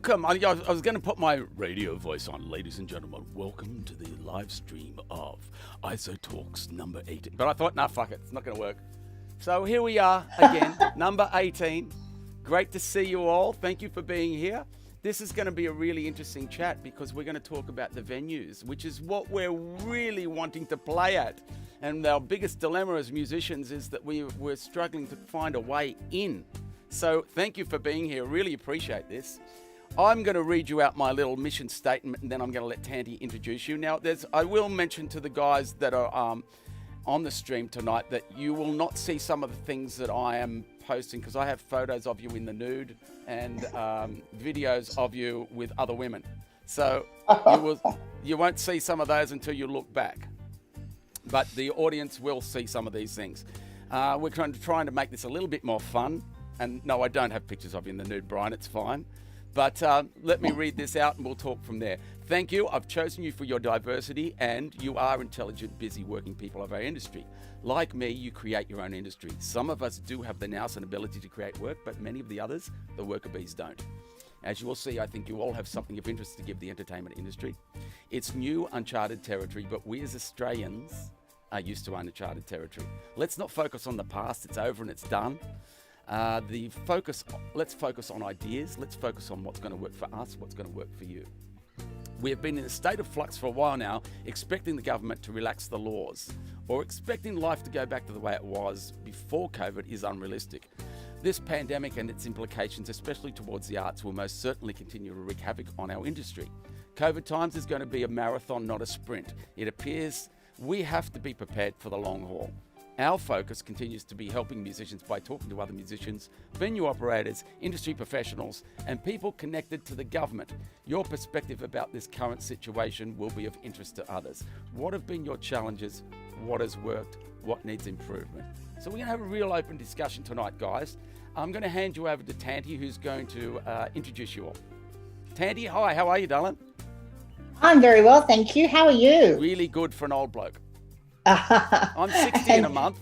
welcome. I was going to put my radio voice on. Ladies and gentlemen, welcome to the live stream of ISO Talks number 18. But I thought, nah, fuck it. It's not going to work. So here we are again, number 18. Great to see you all. Thank you for being here. This is going to be a really interesting chat because we're going to talk about the venues, which is what we're really wanting to play at. And our biggest dilemma as musicians is that we're struggling to find a way in. So thank you for being here. Really appreciate this. I'm going to read you out my little mission statement, and then I'm going to let Tanti introduce you. Now, I will mention to the guys that are on the stream tonight that you will not see some of the things that I am posting because I have photos of you in the nude and videos of you with other women. So you won't see some of those until you look back. But the audience will see some of these things. We're trying to make this a little bit more fun. And no, I don't have pictures of you in the nude, Brian. It's fine. But let me read this out and we'll talk from there. Thank you. I've chosen you for your diversity, and you are intelligent, busy working people of our industry. Like me, you create your own industry. Some of us do have the nous and ability to create work, but many of the others, the worker bees, don't. As you will see, I think you all have something of interest to give the entertainment industry. It's new, uncharted territory, but we as Australians are used to uncharted territory. Let's not focus on the past. It's over and it's done. Let's focus on ideas. Let's focus on what's going to work for us, what's going to work for you. We have been in a state of flux for a while now, expecting the government to relax the laws or expecting life to go back to the way it was before COVID is unrealistic. This pandemic and its implications, especially towards the arts, will most certainly continue to wreak havoc on our industry. COVID times is going to be a marathon, not a sprint. It appears we have to be prepared for the long haul. Our focus continues to be helping musicians by talking to other musicians, venue operators, industry professionals, and people connected to the government. Your perspective about this current situation will be of interest to others. What have been your challenges? What has worked? What needs improvement? So we're going to have a real open discussion tonight, guys. I'm going to hand you over to Tanti, who's going to introduce you all. Tanti, hi, how are you, darling? I'm very well, thank you. How are you? Really good for an old bloke. I'm 60 in a month.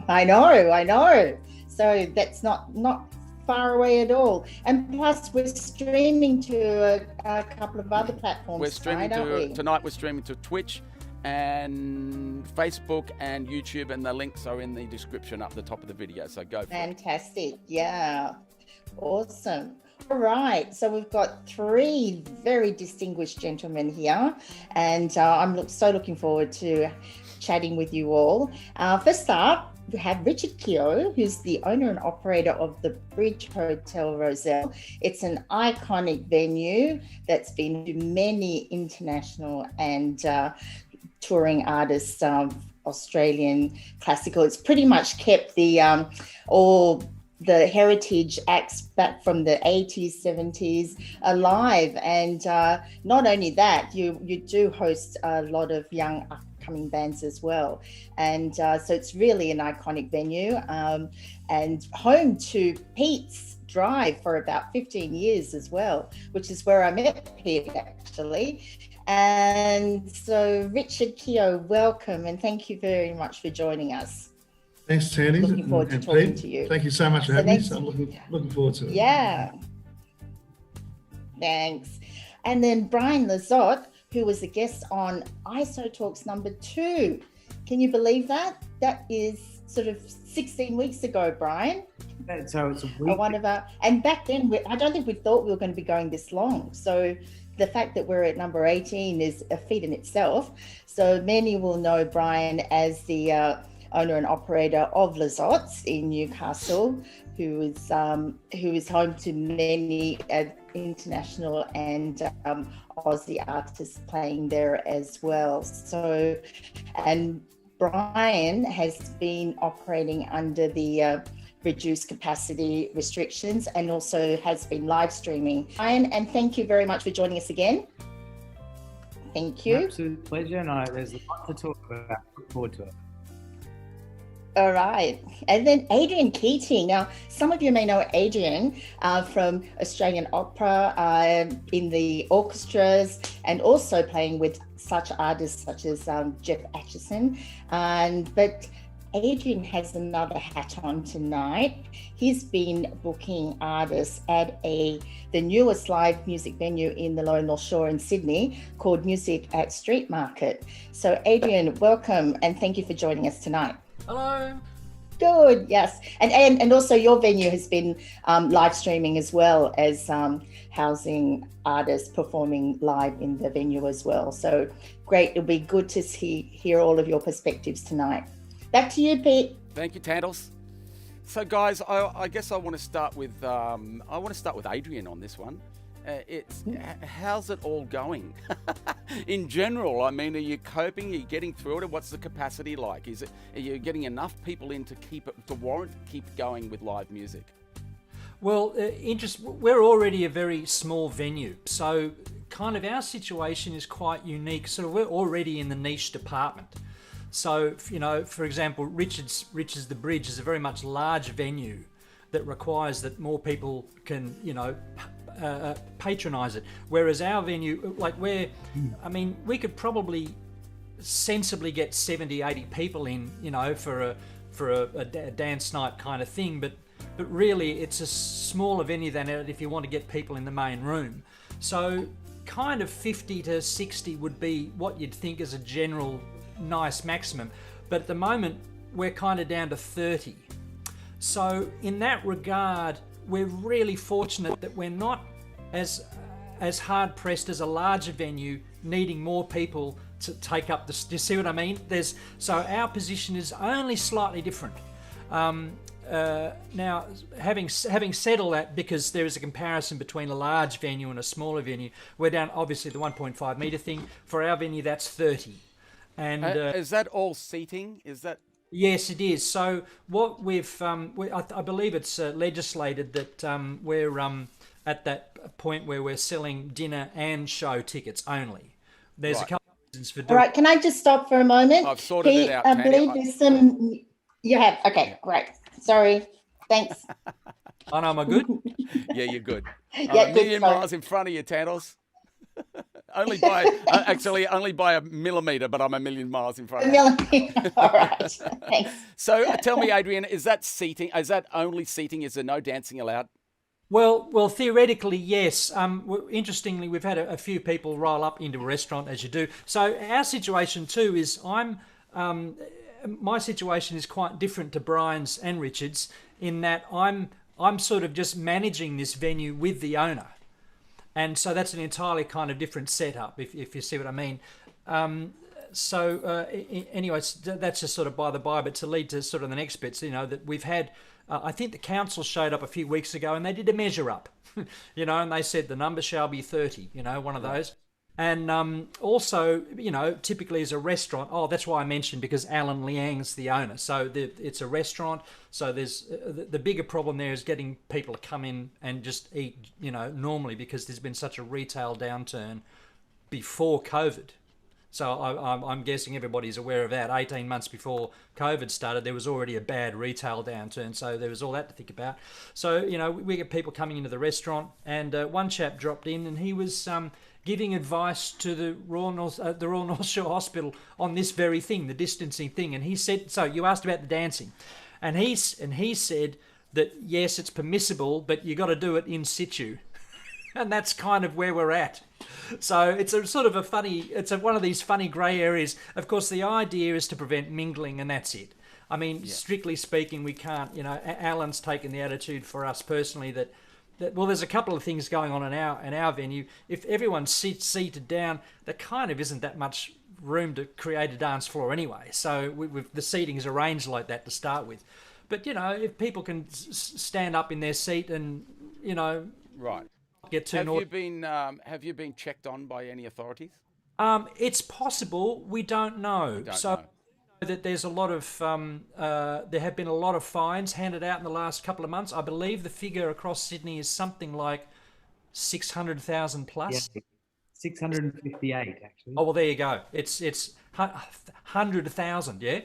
I know. So that's not far away at all. And plus, we're streaming to a couple of other platforms. Tonight we're streaming to Twitch and Facebook and YouTube, and the links are in the description up the top of the video. So go for it. Fantastic. Yeah. Awesome. All right, so we've got three very distinguished gentlemen here, and I'm so looking forward to chatting with you all. First up, have Richard Keough, who's the owner and operator of the Bridge Hotel Roselle. It's an iconic venue that's been to many international and touring artists, Australian classical. It's pretty much kept the all the heritage acts back from the 80s, 70s alive. And not only that, you do host a lot of young upcoming bands as well. And so it's really an iconic venue, and home to Pete's Drive for about 15 years as well, which is where I met Pete actually. And so Richard Keough, welcome, and thank you very much for joining us. Thanks, Tandy. Looking forward to talking Pete, to you. Thank you so much for having me. So I'm looking forward to it. Yeah. Thanks. And then Brian Lizot, who was a guest on ISO Talks number 2. Can you believe that? That is sort of 16 weeks ago, Brian. So it's a week. And back then, I don't think we thought we were going to be going this long. So the fact that we're at number 18 is a feat in itself. So many will know Brian as the owner and operator of Lizot's in Newcastle, who is home to many international and Aussie artists playing there as well. So, and Brian has been operating under the reduced capacity restrictions and also has been live streaming. Brian, and thank you very much for joining us again. Thank you. Absolute pleasure. And there's a lot to talk about. Look forward to it. All right. And then Adrian Keating. Now, some of you may know Adrian from Australian Opera in the orchestras and also playing with such artists such as Jeff Acheson. But Adrian has another hat on tonight. He's been booking artists at the newest live music venue in the Lower North Shore in Sydney called Music at Street Market. So Adrian, welcome and thank you for joining us tonight. Hello. Good, yes. And also your venue has been live streaming as well as housing artists performing live in the venue as well. So great, it'll be good to hear all of your perspectives tonight. Back to you, Pete. Thank you, Tandles. So, guys, I guess I want to start with Adrian on this one. How's it all going? In general, I mean, are you coping? Are you getting through it? What's the capacity like? Are you getting enough people in to warrant keep going with live music? Well, we're already a very small venue, so kind of our situation is quite unique. So we're already in the niche department. So, you know, for example, Richard's The Bridge is a very much large venue that requires that more people can, you know, patronise it. Whereas our venue, like we could probably sensibly get 70, 80 people in, you know, for a dance night kind of thing. But really, it's a smaller venue than if you want to get people in the main room. So, kind of 50 to 60 would be what you'd think is a general nice maximum, but at the moment we're kind of down to 30. So in that regard, we're really fortunate that we're not as hard pressed as a larger venue needing more people to take up the. Do you see what I mean? So our position is only slightly different. Now, having said all that, because there is a comparison between a large venue and a smaller venue, we're down obviously the 1.5 metre thing. For our venue, that's 30. And is that all seating? Is that? Yes, it is. So what I believe it's legislated that we're at that point where we're selling dinner and show tickets only. There's a couple of reasons for doing. All right, can I just stop for a moment? I've sorted Pete, it out. I believe there's some. You have. Okay, great. Sorry. Thanks. Oh no, am I good? Yeah, you're good. Yeah, a million miles in front of you, Tandles. only by a millimetre, but I'm a million miles in front of you. All right. Thanks. So tell me, Adrian, is that seating? Is that only seating? Is there no dancing allowed? Well, theoretically, yes. Interestingly, we've had a few people roll up into a restaurant, as you do. So our situation too is my situation is quite different to Brian's and Richard's in that I'm sort of just managing this venue with the owner. And so that's an entirely kind of different setup, if you see what I mean. anyways, that's just sort of by the by, but to lead to sort of the next bits, that we've had, I think the council showed up a few weeks ago and they did a measure up, and they said the number shall be 30, one of those. And also, typically as a restaurant, that's why I mentioned, because Alan Liang's the owner. So it's a restaurant. So there's the bigger problem there is getting people to come in and just eat, normally, because there's been such a retail downturn before COVID. So I'm guessing everybody's aware of that. 18 months before COVID started, there was already a bad retail downturn. So there was all that to think about. So, we get people coming into the restaurant, and one chap dropped in and he was giving advice to the Royal North Shore Hospital on this very thing, the distancing thing. And he said, so you asked about the dancing. And he said that, yes, it's permissible, but you got to do it in situ. And that's kind of where we're at. So it's a sort of one of these funny grey areas. Of course, the idea is to prevent mingling, and that's it. I mean, strictly speaking, we can't, Alan's taken the attitude for us personally that well, there's a couple of things going on in our venue. If everyone sits seated down, there kind of isn't that much room to create a dance floor anyway. So the seating is arranged like that to start with. But, if people can stand up in their seat and, right. Get to have you been checked on by any authorities? It's possible. We don't know. That there's a lot of there have been a lot of fines handed out in the last couple of months. I believe the figure across Sydney is something like 600,000 plus. Yeah, 658 actually. Oh well, there you go. It's 100,000. Yeah.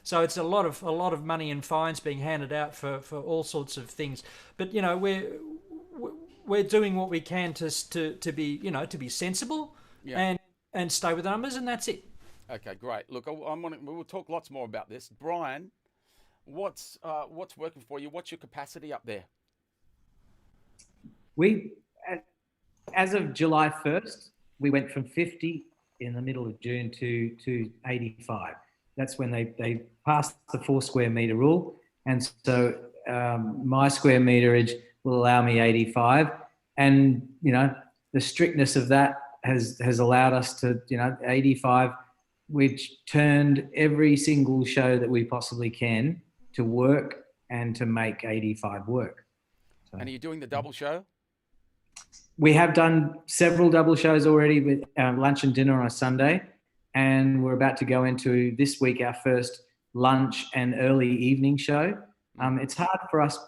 So it's a lot of money and fines being handed out for all sorts of things. But we're doing what we can to be sensible and stay with the numbers, and that's it. Okay, great. Look, we'll talk lots more about this. Brian, what's working for you? What's your capacity up there? We, as of July 1st, we went from 50 in the middle of June to 85. That's when they passed the 4 square metre rule, and so my square meterage will allow me 85, and the strictness of that has allowed us to 85, which turned every single show that we possibly can to work and to make 85 work. So, and are you doing the double show? We have done several double shows already with lunch and dinner on a Sunday, and we're about to go into this week our first lunch and early evening show. It's hard for us.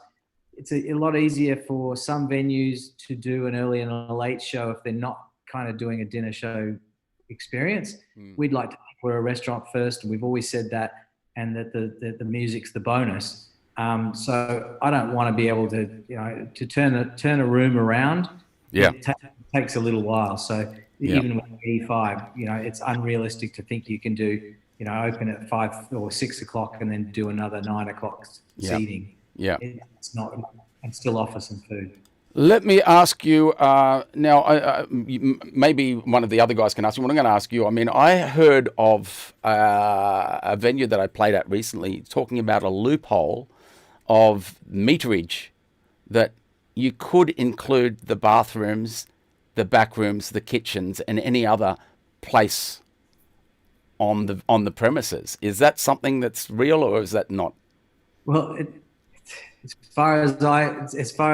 It's a lot easier for some venues to do an early and a late show if they're not kind of doing a dinner show experience. We'd like to think we're a restaurant first, and we've always said that, and that the music's the bonus. So I don't want to be able to to turn a room around. Yeah, it takes a little while. So even with 85, it's unrealistic to think you can do open at 5 or 6 o'clock and then do another 9 o'clock seating. Yeah, it's not, and still offer some food. Let me ask you now. Maybe one of the other guys can ask you. What I'm going to ask you. I mean, I heard of a venue that I played at recently talking about a loophole of meterage that you could include the bathrooms, the back rooms, the kitchens, and any other place on the premises. Is that something that's real, or is that not? Well, as far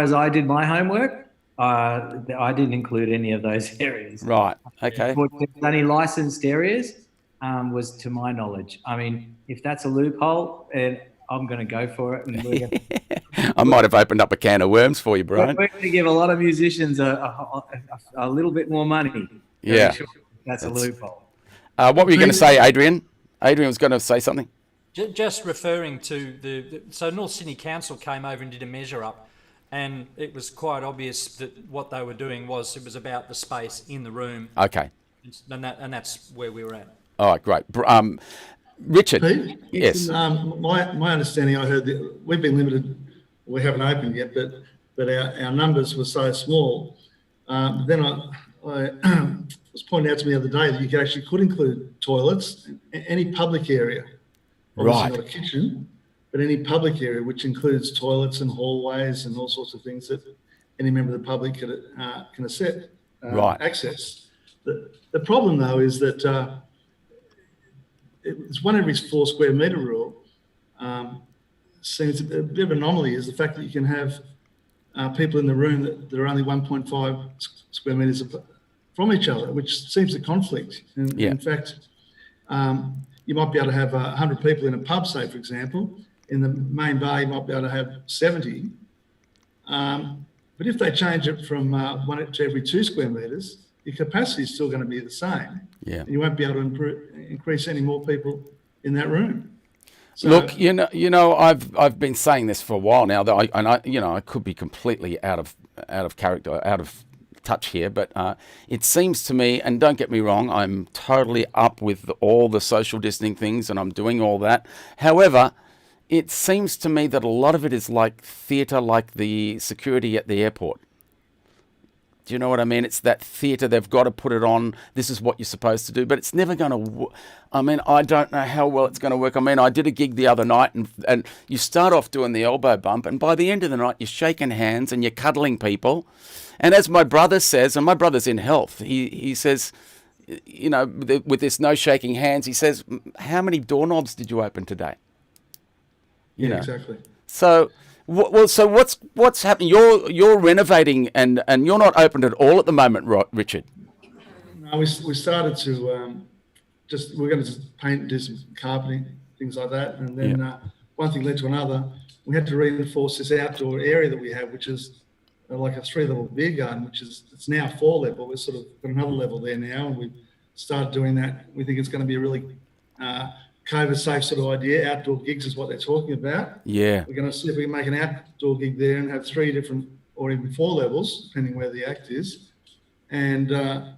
as I did my homework, I didn't include any of those areas. Right. Okay. The only licensed areas was to my knowledge. I mean, if that's a loophole, I'm going to go for it. And I might have opened up a can of worms for you, Brian. We're going to give a lot of musicians a little bit more money. Yeah. Sure that's a loophole. What were you going to say, Adrian? Adrian was going to say something. Just referring to so North Sydney Council came over and did a measure up, and it was quite obvious that what they were doing was about the space in the room. Okay. And that's where we were at. All right, great. Richard. Pete? Yes. My understanding, I heard that we've been limited. We haven't opened yet, but our numbers were so small. Then I was pointed out to me the other day that you could include toilets, any public area. Obviously Right. not a kitchen, but any public area, which includes toilets and hallways and all sorts of things that any member of the public can access. The problem, though, is that it's 1 every 4 square metre rule. Seems a bit of an anomaly is the fact that you can have people in the room that are only 1.5 square metres from each other, which seems to conflict. In fact, you might be able to have 100 people in a pub, say, for example. In the main bar, you might be able to have 70. But if they change it from 1 to every 2 square metres, your capacity is still going to be the same. Yeah. And you won't be able to increase any more people in that room. So, look, I've been saying this for a while now. That I could be completely out of character, out of touch here, but it seems to me, and don't get me wrong, I'm totally up with all the social distancing things, and I'm doing all that. However, it seems to me that a lot of it is like theatre, like the security at the airport. Do you know what I mean? It's that theatre. They've got to put it on. This is what you're supposed to do, but it's never going to. I don't know how well it's going to work. I did a gig the other night, and you start off doing the elbow bump, and by the end of the night, you're shaking hands and you're cuddling people. And as my brother says, and my brother's in health, he says, with this no shaking hands, he says, how many doorknobs did you open today? Exactly. So. So what's happening? You're renovating and you're not open at all at the moment, Richard. No, we started to we're going to paint, do some carpeting, things like that, and then one thing led to another. We had to reinforce this outdoor area that we have, which is like a 3-level beer garden, it's now 4-level. We're sort of got another level there now, and we've started doing that. We think it's going to be a really COVID-safe sort of idea. Outdoor gigs is what they're talking about. Yeah. We're going to see if we can make an outdoor gig there and have 3 different or even 4 levels, depending where the act is. And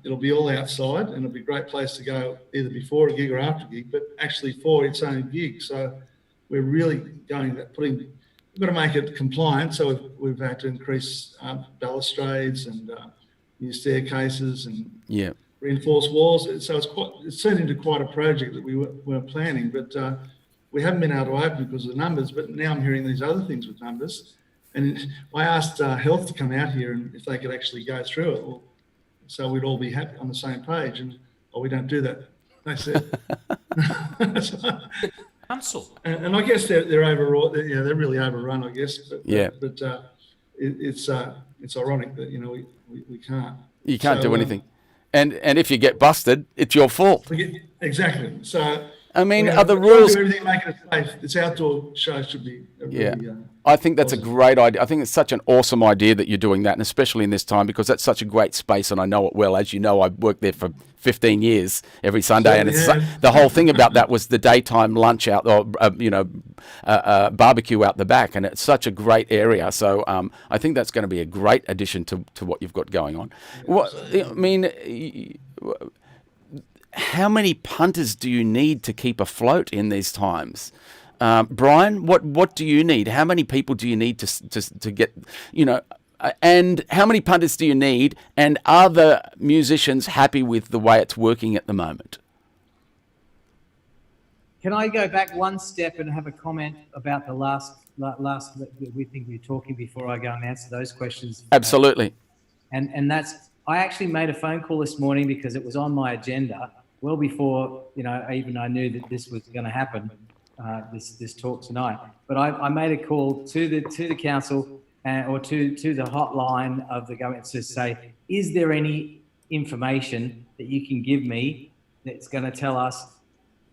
it'll be all outside, and it'll be a great place to go either before a gig or after a gig, but actually for its own gig. So we're really we've got to make it compliant. So we've had to increase balustrades and new staircases and reinforced walls. So it's turned into quite a project that we weren't planning, but we haven't been able to open because of the numbers. But now I'm hearing these other things with numbers. And I asked Health to come out here and if they could actually go through it, so we'd all be happy on the same page. And we don't do that. They said. Council. And I guess they're overwrought. They're really overrun, I guess. But it's ironic that we can't. You can't do anything. And if you get busted, it's your fault. Exactly. So are the rules? Everything making it safe. This outdoor show should be. I think that's a great idea. I think it's such an awesome idea that you're doing that, and especially in this time, because that's such a great space, and I know it well. As you know, I've worked there for 15 years every Sunday, and it's the whole thing about that was the daytime lunch out, or barbecue out the back, and it's such a great area. So I think that's going to be a great addition to what you've got going on. How many punters do you need to keep afloat in these times? Brian, what do you need? How many people do you need to get, and how many punters do you need? And are the musicians happy with the way it's working at the moment? Can I go back one step and have a comment about the last we think we were talking before I go and answer those questions? Absolutely. And that's, I actually made a phone call this morning because it was on my agenda well before, I knew that this was going to happen. This talk tonight, but I made a call to the council or to the hotline of the government to say, is there any information that you can give me that's going to tell us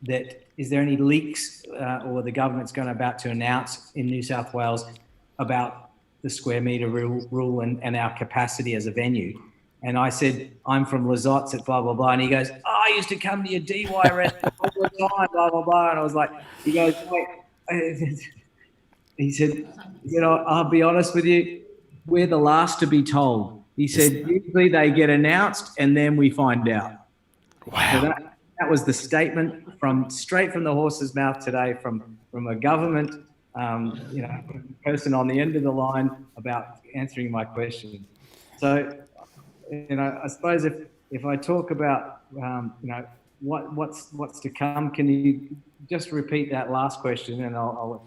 that is there any leaks or the government's about to announce in New South Wales about the square metre rule and our capacity as a venue? And I said, I'm from Lizot at blah, blah, blah. And he goes, I used to come to your DY restaurant all the time, blah, blah, blah. And I was like, he goes, wait. He said, I'll be honest with you, we're the last to be told. He said, usually they get announced and then we find out. Wow. So that was the statement straight from the horse's mouth today from a government person on the end of the line about answering my question. So, I suppose if I talk about, what's to come, can you just repeat that last question and I'll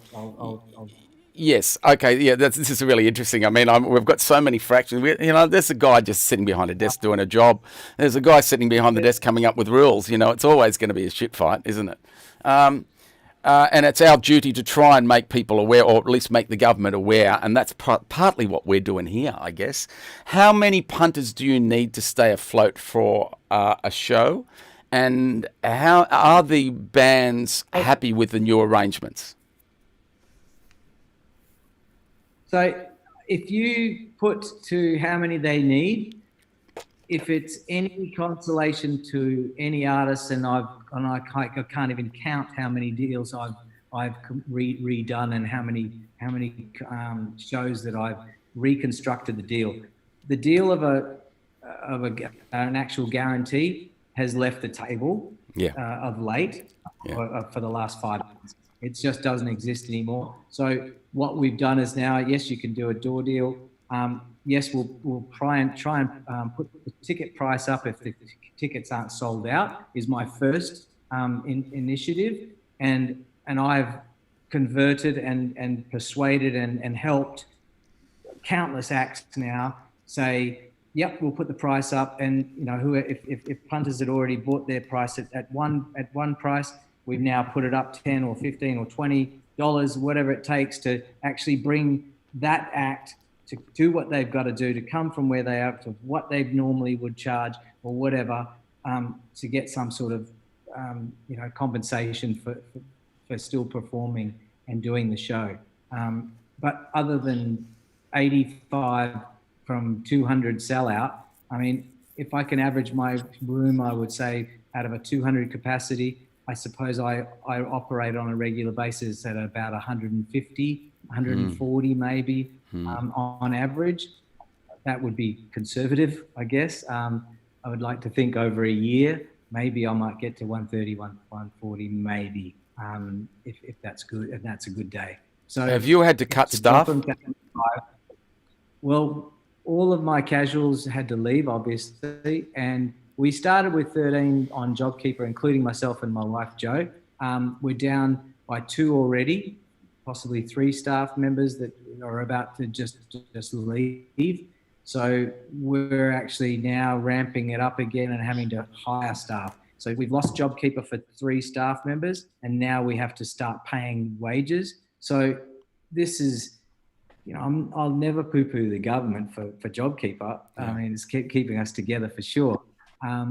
Yes. Okay. Yeah. This is really interesting. I mean, we've got so many fractions. There's a guy just sitting behind a desk doing a job. There's a guy sitting behind the desk coming up with rules. It's always going to be a shit fight, isn't it? And it's our duty to try and make people aware, or at least make the government aware. And that's partly what we're doing here, I guess. How many punters do you need to stay afloat for a show? And how are the bands happy with the new arrangements? So if you put to how many they need, if it's any consolation to any artist, and I can't even count how many deals I've redone and how many shows that I've reconstructed the deal. The deal of an actual guarantee has left the table of late for the last 5 months. It just doesn't exist anymore. So what we've done is now, yes, you can do a door deal. Yes, we'll try and put the ticket price up if the tickets aren't sold out. Is my first initiative, and I've converted and persuaded and helped countless acts now say, yep, we'll put the price up. And if punters had already bought their price at one price, we've now put it up $10 or $15 or $20, whatever it takes to actually bring that act to do what they've got to do, to come from where they are to what they normally would charge or whatever, to get some sort of compensation for still performing and doing the show. But other than 85 from 200 sellout, I mean, if I can average my room, I would say out of a 200 capacity, I suppose I operate on a regular basis at about 150, 140 maybe on average. That would be conservative, I guess. I would like to think over a year, maybe I might get to 130, 140 maybe, if that's good, and that's a good day. So have you had to cut staff? Well, all of my casuals had to leave, obviously, and we started with 13 on JobKeeper, including myself and my wife, Jo. We're down by 2 already, possibly 3 staff members that are about to just leave. So we're actually now ramping it up again and having to hire staff. So we've lost JobKeeper for 3 staff members, and now we have to start paying wages. So this is, I'll never poo-poo the government for JobKeeper. I mean, it's keeping us together for sure.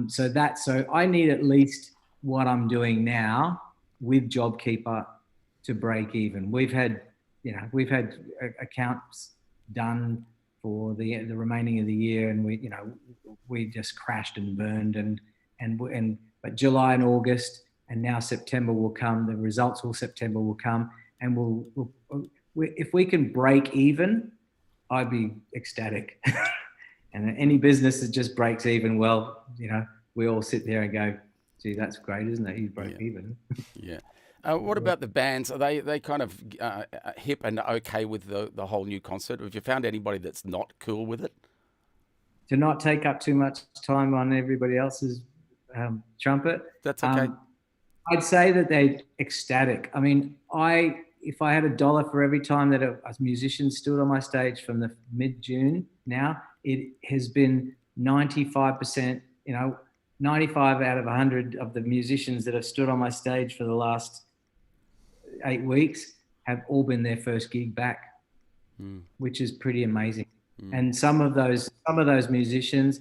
So I need at least what I'm doing now with JobKeeper to break even. We've had accounts done for the remaining of the year, and we just crashed and burned, but July and August and now September will come. The results for September will come, and if we can break even, I'd be ecstatic. And any business that just breaks even, well, we all sit there and go, gee, that's great, isn't it? You broke even. Yeah. What about the bands? Are they kind of hip and okay with the whole new concept? Have you found anybody that's not cool with it? To not take up too much time on everybody else's trumpet. That's okay. I'd say that they're ecstatic. I mean, if I had $1 for every time that a musician stood on my stage from the mid-June now, it has been 95%, 95 out of 100 of the musicians that have stood on my stage for the last 8 weeks have all been their first gig back, which is pretty amazing. And some of those musicians,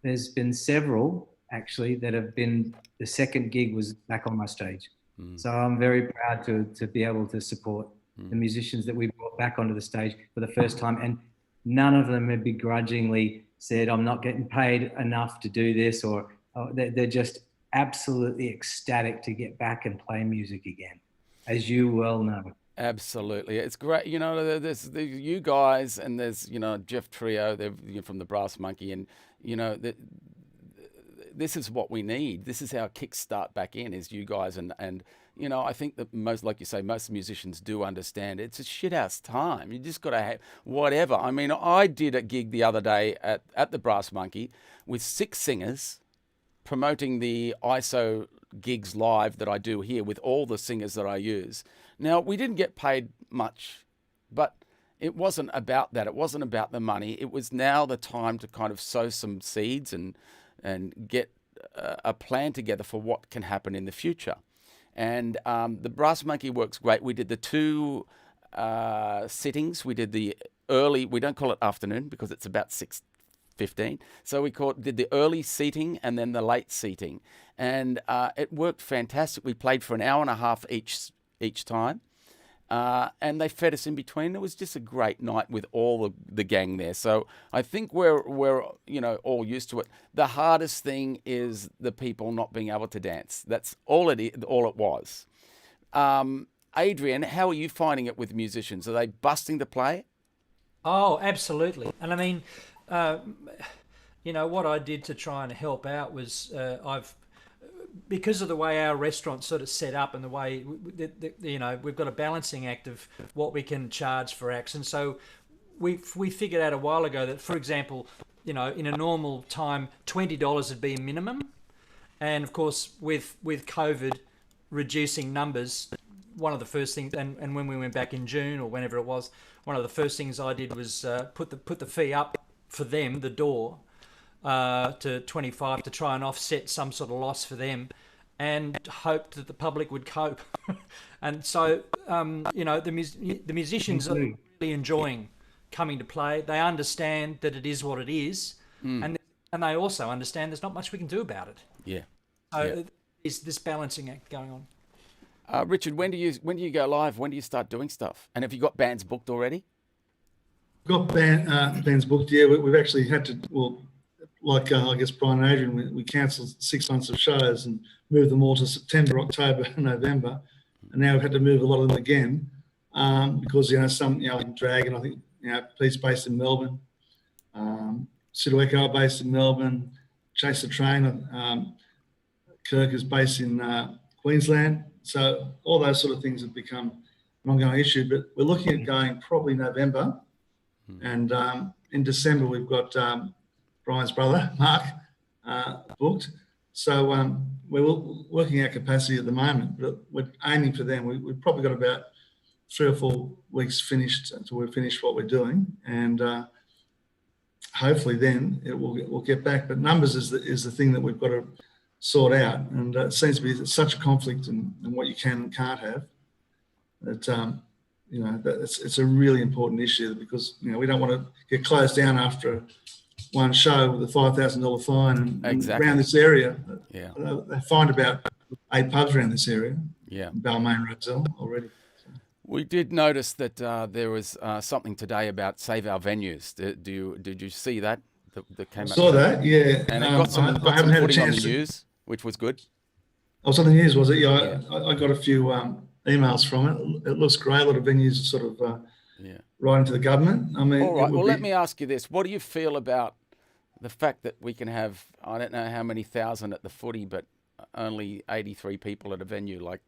there's been several actually that have been, the second gig was back on my stage. So I'm very proud to be able to support the musicians that we brought back onto the stage for the first time. And none of them have begrudgingly said, I'm not getting paid enough to do this, or they're just absolutely ecstatic to get back and play music again, as you well know. Absolutely. It's great. There's you guys, and there's, Jeff Trio, they're from the Brass Monkey, and, this is what we need. This is our kickstart back in, is you guys. And I think that most, like you say, most musicians do understand it's a shit house time. You just got to have whatever. I mean, I did a gig the other day at the Brass Monkey with 6 singers promoting the ISO gigs live that I do here with all the singers that I use. Now, we didn't get paid much But it wasn't about that. It wasn't about the money. It was now the time to kind of sow some seeds and get a plan together for what can happen in the future. And the Brass Monkey works great. We did the 2 sittings. We did the early, we don't call it afternoon because it's about 6:15. So we did the early seating and then the late seating. And it worked fantastic. We played for an hour and a half each time. And they fed us in between. It was just a great night with all the gang there. So I think we're all used to it. The hardest thing is the people not being able to dance. That's all it was. Adrian, how are you finding it with musicians? Are they busting to play? Oh, absolutely. And I mean, what I did to try and help out was because of the way our restaurant's sort of set up and the way we've got a balancing act of what we can charge for acts, and so we figured out a while ago that, for example, in a normal time, $20 would be a minimum, and of course with COVID reducing numbers, one of the first things, and when we went back in June or whenever it was, one of the first things I did was put the fee up for them, the door, to 25 to try and offset some sort of loss for them, and hoped that the public would cope. And so, the musicians are really enjoying coming to play. They understand that it is what it is, and they also understand there's not much we can do about it. Yeah. So there's this balancing act going on. Richard, when do you go live? When do you start doing stuff? And have you got bands booked already? Got bands booked. Yeah, we've actually had to. Well, like I guess Brian and Adrian, we cancelled 6 months of shows and moved them all to September, October, November, and now we've had to move a lot of them again because some like Dragon, I think Pete's based in Melbourne, Keough are based in Melbourne, Chase the Train, Keough is based in Queensland. So all those sort of things have become an ongoing issue, but we're looking at going probably November, and in December we've got Brian's brother, Mark, booked. So we're working our capacity at the moment, but we're aiming for them. We've probably got about 3 or 4 weeks finished until we've finished what we're doing, and hopefully then we'll get back. But numbers is the thing that we've got to sort out, and it seems to be such a conflict in what you can and can't have. That it's a really important issue because we don't want to get closed down after one show with a $5,000 fine and around this area. Yeah, they find about 8 pubs around this area. Yeah, Balmain, Roselle already. So. We did notice that there was something today about Save Our Venues. Did you see that? That came I saw that, yeah. And it got some haven't had a footing on chance the news, which was good. Oh, something news, was it? Yeah, I got a few emails from it. It looks great. A lot of venues are sort of writing to the government. I mean, all right. Well, let me ask you this: what do you feel about the fact that we can have, I don't know how many thousand at the footy, but only 83 people at a venue? Like,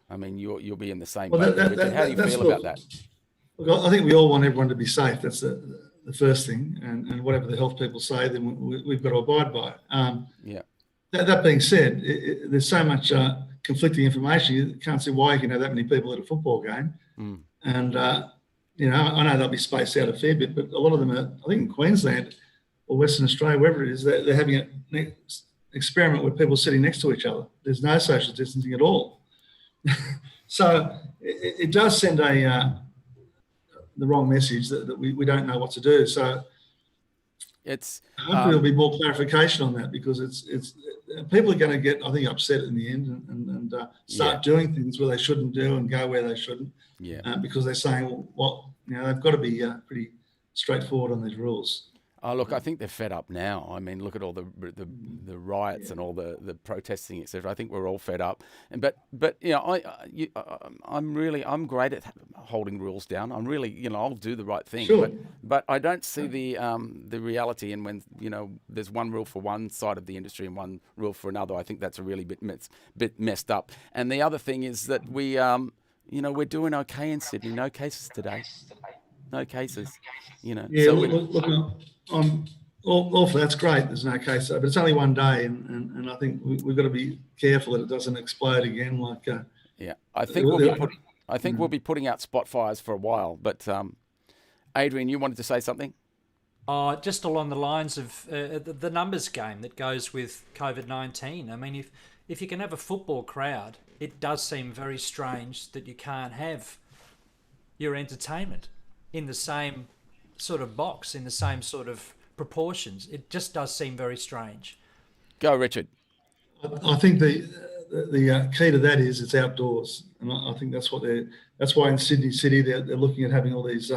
I mean, you'll be in the same boat. How do you feel about that? Look, I think we all want everyone to be safe. That's the first thing, and whatever the health people say, then we've got to abide by it. That being said, there's so much conflicting information. You can't see why you can have that many people at a football game. And I know they'll be spaced out a fair bit, but a lot of them are, I think in Queensland or Western Australia, wherever it is, they're having an experiment with people sitting next to each other. There's no social distancing at all. So it does send the wrong message that we don't know what to do. So hopefully there'll be more clarification on that, because it's people are going to get, I think, upset in the end and start doing things where they shouldn't do and go where they shouldn't. Because they're saying, well, they've got to be pretty straightforward on these rules. Oh, look, I think they're fed up now. I mean, look at all the riots and all the protesting, etc. I think we're all fed up. But I'm great at holding rules down. I'm really, I'll do the right thing. Sure. But I don't see the reality in when there's one rule for one side of the industry and one rule for another. I think that's a really bit messed up. And the other thing is that we're doing okay in Sydney. No cases today. No cases. Yeah, so look, all for that's great. There's no case, but it's only one day, and I think we've got to be careful that it doesn't explode again. I think we'll be I think we'll be putting out spot fires for a while. But Adrian, you wanted to say something? Just along the lines of the numbers game that goes with COVID-19. I mean, if you can have a football crowd, it does seem very strange that you can't have your entertainment in the same sort of box, in the same sort of proportions. It just does seem very strange. Go, Richard. I think the key to that is it's outdoors, and I think that's why in Sydney City they're looking at having all these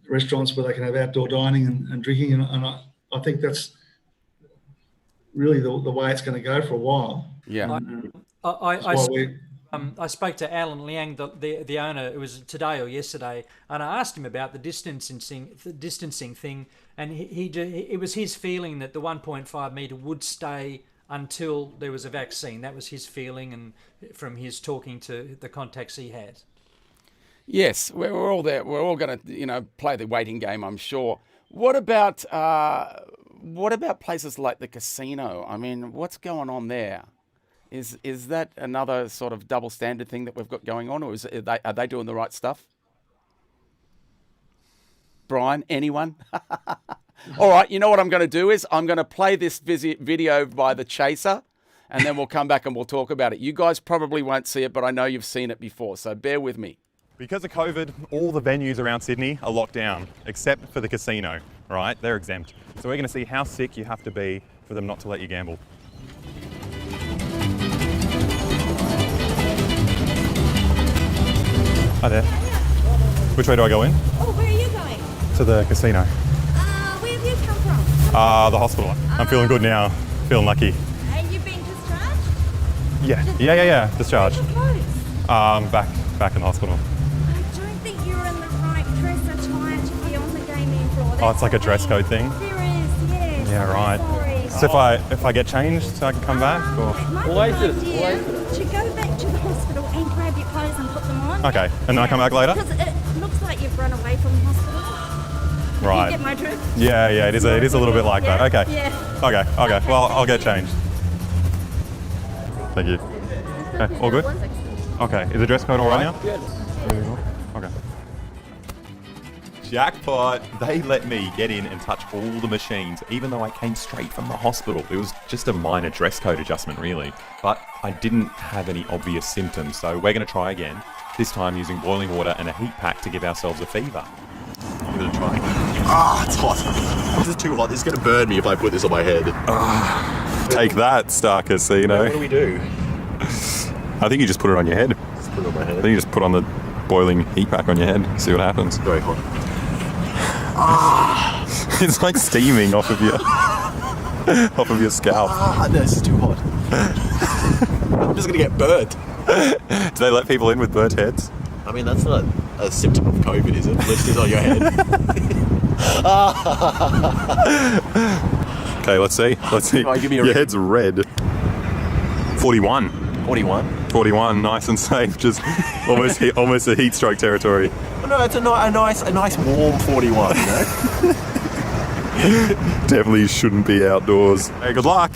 restaurants where they can have outdoor dining and drinking, and I think that's really the way it's going to go for a while. Yeah. I spoke to Alan Liang, the owner. It was today or yesterday, and I asked him about the distancing thing, and it was his feeling that the 1.5 metre would stay until there was a vaccine. That was his feeling, and from his talking to the contacts he had. Yes, we're all there. We're all going to, play the waiting game, I'm sure. What about places like the casino? I mean, what's going on there? Is that another sort of double standard thing that we've got going on, or are they doing the right stuff? Brian, anyone? All right, you know what I'm going to do is I'm going to play this video by The Chaser, and then we'll come back and we'll talk about it. You guys probably won't see it, but I know you've seen it before, so bear with me. Because of COVID, all the venues around Sydney are locked down, except for the casino, right? They're exempt. So we're going to see how sick you have to be for them not to let you gamble. Hi there. Which way do I go in? Oh, where are you going? To the casino. Where have you come from? The hospital. I'm feeling good now. Feeling lucky. Have you been discharged? Yeah. Discharged. Where are your clothes? Back in the hospital. I don't think you're in the right dress attire to be on the gaming floor. Oh, it's like a dress code thing? There is, yes. Yeah, right. Sorry. So if I get changed, so I can come back? Or? It might be an idea to go back to the hospital and grab your clothes and put them on. Okay, and then I come back later? Because it looks like you've run away from the hospital. Right. You get my drift? Yeah, it is a little bit like that. Okay. Yeah. Okay. Well, I'll get changed. Thank you. Okay, all good? Okay, is the dress code all right now? Yes. Okay. Jackpot! They let me get in and touch all the machines, even though I came straight from the hospital. It was just a minor dress code adjustment, really. But I didn't have any obvious symptoms, so we're going to try again. This time using boiling water and a heat pack to give ourselves a fever. Give it a try. It's hot. This is too hot. This is going to burn me if I put this on my head. Take that, Star Casino. What do we do? I think you just put it on your head. Just put it on my head. I think you just put on the boiling heat pack on your head, see what happens. Very hot. It's like steaming off of your scalp. No, this is too hot. I'm just going to get burnt. Do they let people in with burnt heads? I mean, that's not a symptom of COVID, is it? Blisters on your head. Okay, let's see. Right, give me a your head's red. 41. 41, nice and safe. Just almost a heat stroke territory. Well, no, it's a nice warm 41, you know? Definitely shouldn't be outdoors. Hey, good luck.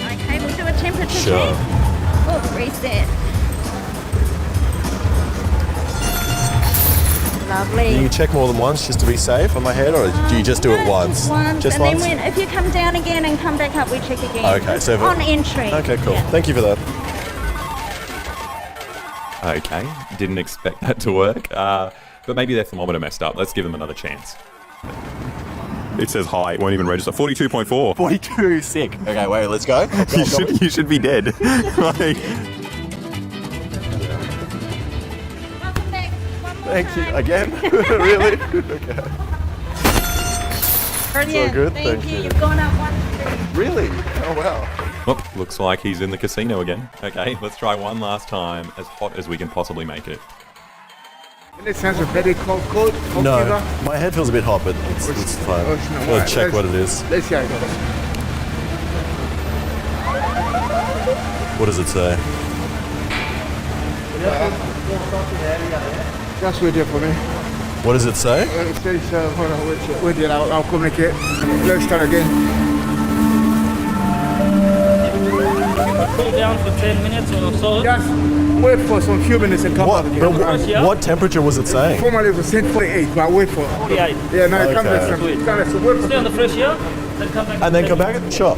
Okay, we'll do a temperature Sure. check. Oh, reset. Lovely. Do you check more than once just to be safe on my head, or do you just do it once? Just once? Then if you come down again and come back up, we check again. Okay, so on entry. Okay, cool. Yeah. Thank you for that. Okay, didn't expect that to work. But maybe their thermometer messed up. Let's give them another chance. It says high, it won't even register. 42.4. 42, sick. Okay, wait, let's go. You should be dead. Like, Welcome back. One more Thank you. time. Again? Really? Okay. Brilliant. good, Thank thank you. you. You've gone up 1 degree. Really? Oh, wow. oh, looks like he's in the casino again. Okay, let's try one last time, as hot as we can possibly make it. It sounds a very cold. No, my head feels a bit hot, but it's fine. We'll check what it is. Let's see how it goes. What does it say? Just wait there for me. What does it say? It says, hold on, wait there, I'll communicate. Let's start again. Cool down for 10 minutes or so. Just wait for some few minutes and come back again. What temperature was it saying? Formally it was saying 48, but wait for 48. Yeah, no, it comes Okay. back. So wait for Stay on the fresh air, then come back. And then come back? Sure.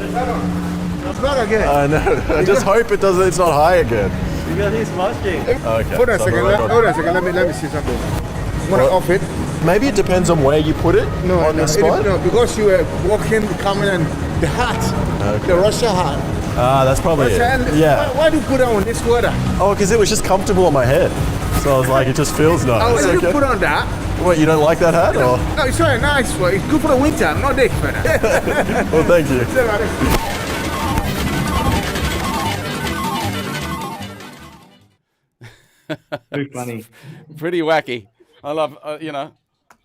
it's back again. I know. I just hope it doesn't. It's not high again. You got this mushing. Okay. Hold on a so second. I'm right on. Hold on a second. Let me see something. I'm gonna off it. Maybe it depends on where you put it on the spot. No, because you were walking, coming, and the hat, the Russia hat. Ah, that's probably it. Yeah. Why do you put on this weather? Oh, because it was just comfortable on my head. So I was like, it just feels nice. Oh, you Okay. put on that? What, you don't like that hat? Or? No, it's very nice. Well, it's good for the winter, not this weather. Well, thank you. Too funny. Pretty wacky. I love,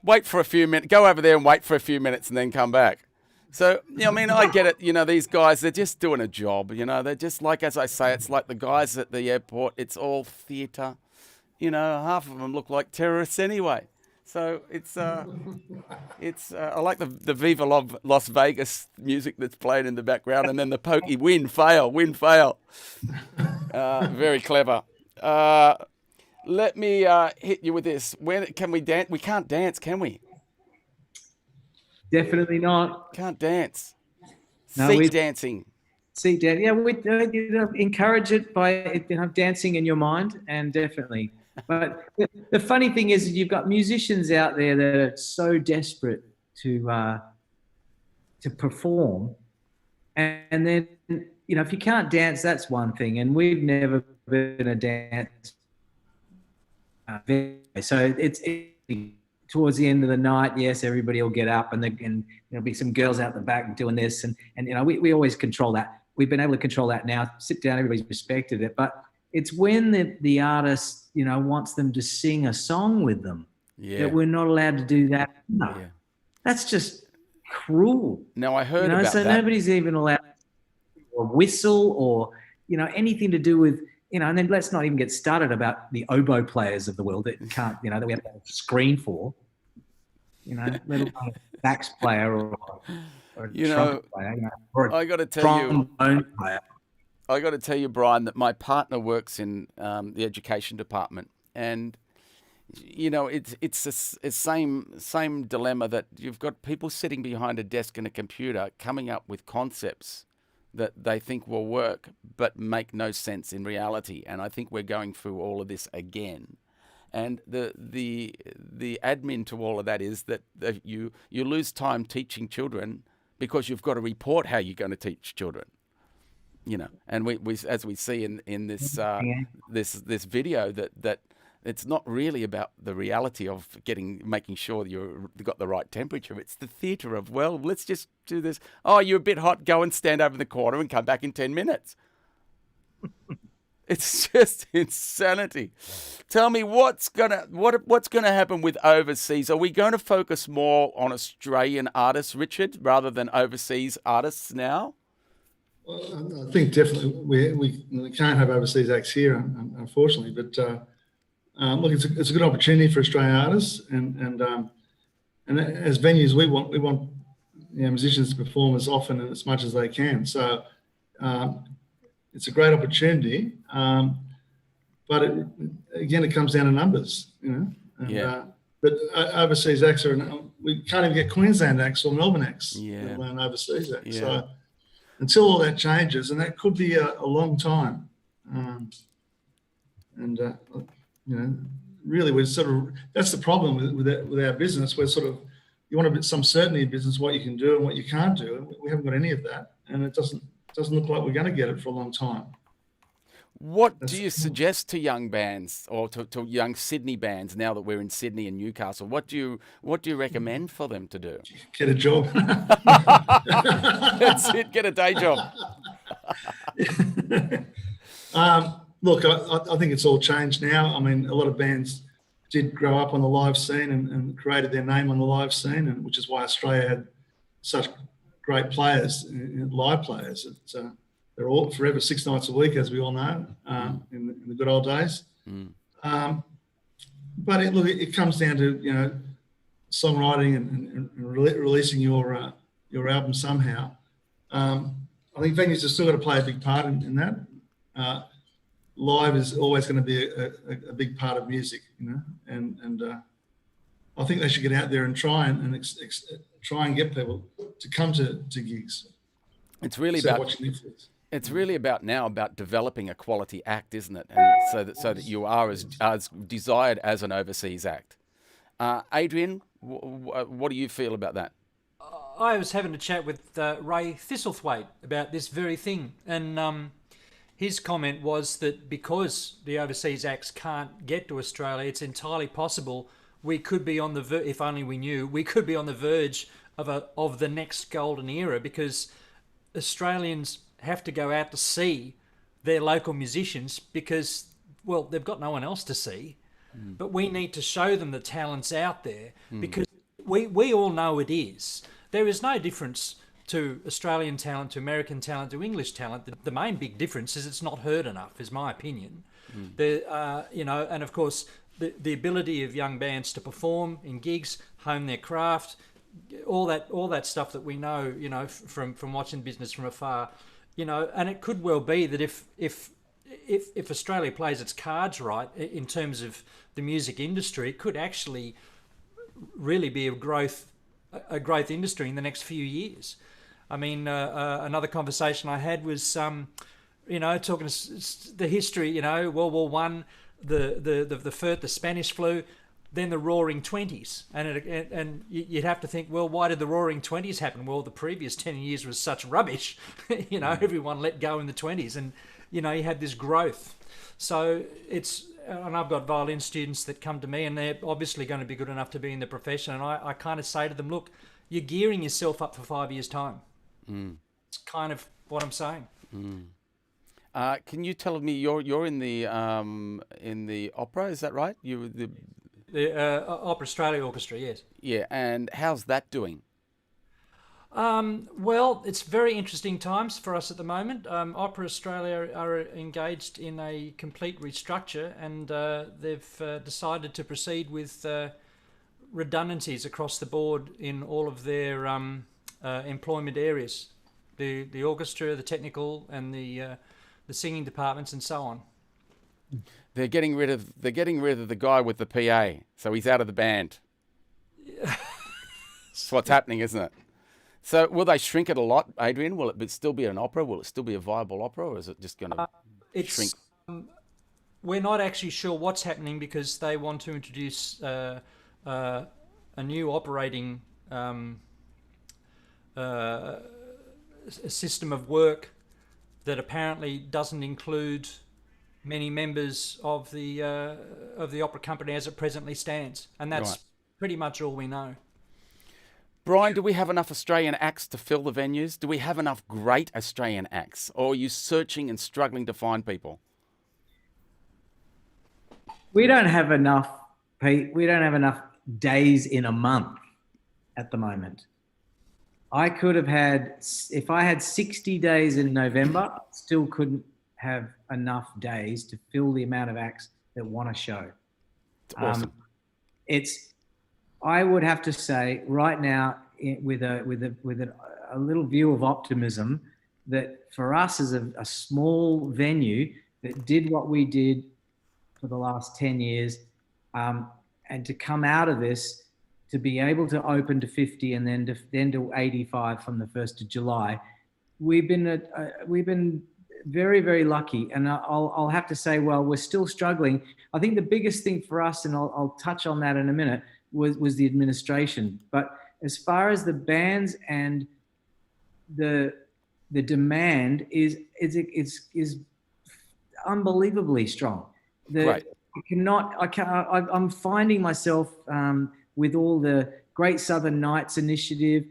wait for a few minutes, go over there and wait for a few minutes and then come back. So, I mean, I get it. These guys, they're just doing a job. They're just like, as I say, it's like the guys at the airport. It's all theatre. Half of them look like terrorists anyway. So I like the Viva Las Vegas music that's playing in the background, and then the pokey win, fail. Very clever. Let me hit you with this. When can we dance? We can't dance, can we? Definitely not. Can't dance. No, Seat dancing. Seat dance. Yeah, we encourage it by dancing in your mind, and definitely. But the funny thing is, you've got musicians out there that are so desperate to perform, and then if you can't dance, that's one thing. And we've never been a dance. So it's towards the end of the night. Yes, everybody will get up, and there'll be some girls out the back doing this, and we always control that. We've been able to control that now. Sit down, everybody's respected it, but it's when the artist, wants them to sing a song with them that we're not allowed to do that. No, that's just cruel. Now, I heard about so that. Nobody's even allowed a whistle or, anything to do with, and then let's not even get started about the oboe players of the world that can't, that we have to screen for, let alone a sax player or a trumpet player, or I got to tell trombone player. I got to tell you, Brian, that my partner works in the education department, and it's the same dilemma that you've got people sitting behind a desk and a computer coming up with concepts that they think will work but make no sense in reality. And I think we're going through all of this again. And the admin to all of that is that you lose time teaching children because you've got to report how you're going to teach children. And we as we see in this this video that it's not really about the reality of making sure you've got the right temperature. It's the theatre of, well, let's just do this. Oh, you're a bit hot. Go and stand over in the corner and come back in 10 minutes. It's just insanity. Tell me what's gonna happen with overseas. Are we going to focus more on Australian artists, Richard, rather than overseas artists now? Well, I think definitely we can't have overseas acts here, unfortunately. But look, it's a good opportunity for Australian artists, and as venues, we want musicians to perform as often and as much as they can. So it's a great opportunity, but it comes down to numbers, But overseas acts we can't even get Queensland acts or Melbourne acts, let alone overseas acts. So until all that changes, and that could be a long time, really we're that's the problem with our business. We're you want some certainty in business, what you can do and what you can't do, and we haven't got any of that, and it doesn't look like we're going to get it for a long time. What do you suggest to young bands or to young Sydney bands now that we're in Sydney and Newcastle? What do you recommend for them to do? Get a job. That's it. Get a day job. Look, I think it's all changed now. I mean, a lot of bands did grow up on the live scene and created their name on the live scene, and which is why Australia had such great players, live players. They're all forever 6 nights a week, as we all know, in the good old days. But it comes down to songwriting and releasing your album somehow. I think venues have still got to play a big part in that. live is always going to be a big part of music, and I think they should get out there and try and get people to come to gigs. It's really Instead of about watching Netflix. It's really about developing a quality act, isn't it? And so that you are as desired as an overseas act. Adrian, what do you feel about that? I was having a chat with Ray Thistlethwaite about this very thing, and his comment was that because the overseas acts can't get to Australia, it's entirely possible we could be on the if only we knew, we could be on the verge of the next golden era, because Australians have to go out to see their local musicians because, well, they've got no one else to see. But we need to show them the talents out there because we all know it is. There is no difference to Australian talent, to American talent, to English talent. The main big difference is it's not heard enough, is my opinion. And of course, the ability of young bands to perform in gigs, hone their craft, all that stuff that we know, from watching business from afar. And it could well be that if Australia plays its cards right in terms of the music industry, it could actually really be a growth industry in the next few years. I mean, another conversation I had was, talking the history, World War One, the Spanish flu, then the Roaring Twenties, and you'd have to think, well, why did the Roaring Twenties happen? Well, the previous 10 years was such rubbish, everyone let go in the 20s, and you had this growth. So and I've got violin students that come to me, and they're obviously going to be good enough to be in the profession, and I kind of say to them, look, you're gearing yourself up for 5 years' time. It's kind of what I'm saying. Can you tell me you're in the opera? Is that right? You the Opera Australia Orchestra, yes. Yeah, and how's that doing? Well, it's very interesting times for us at the moment. Opera Australia are engaged in a complete restructure, and they've decided to proceed with redundancies across the board in all of their employment areas, the orchestra, the technical, and the singing departments, and so on. They're getting rid of the guy with the PA, so he's out of the band. That's what's happening, isn't it? So will they shrink it a lot, Adrian? Will it still be an opera? Will it still be a viable opera, or is it just going to shrink? We're not actually sure what's happening because they want to introduce a new operating a system of work that apparently doesn't include many members of the opera company as it presently stands, and that's pretty much all we know. Brian, do we have enough Australian acts to fill the venues? Do we have enough great Australian acts, or are you searching and struggling to find people? We don't have enough, Pete. We don't have enough days in a month at the moment. I could have if I had 60 days in November, still couldn't have enough days to fill the amount of acts that want to show. It's awesome. I would have to say right now, with a little view of optimism, that for us as a small venue that did what we did for the last 10 years, and to come out of this, to be able to open to 50 and then to 85 from the 1st of July, we've been very, very lucky. And I'll have to say, well, we're still struggling. I think the biggest thing for us, and I'll touch on that in a minute, was the administration. But as far as the bands and the demand is unbelievably strong. Right. I'm finding myself with all the Great Southern Nights initiative.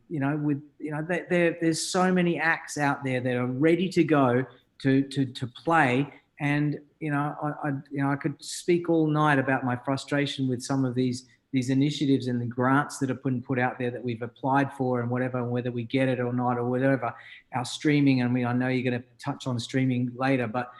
There's so many acts out there that are ready to go to play. And I could speak all night about my frustration with some of these initiatives and the grants that have been put out there that we've applied for and whatever, and whether we get it or not or whatever. Our streaming, I know you're going to touch on streaming later, but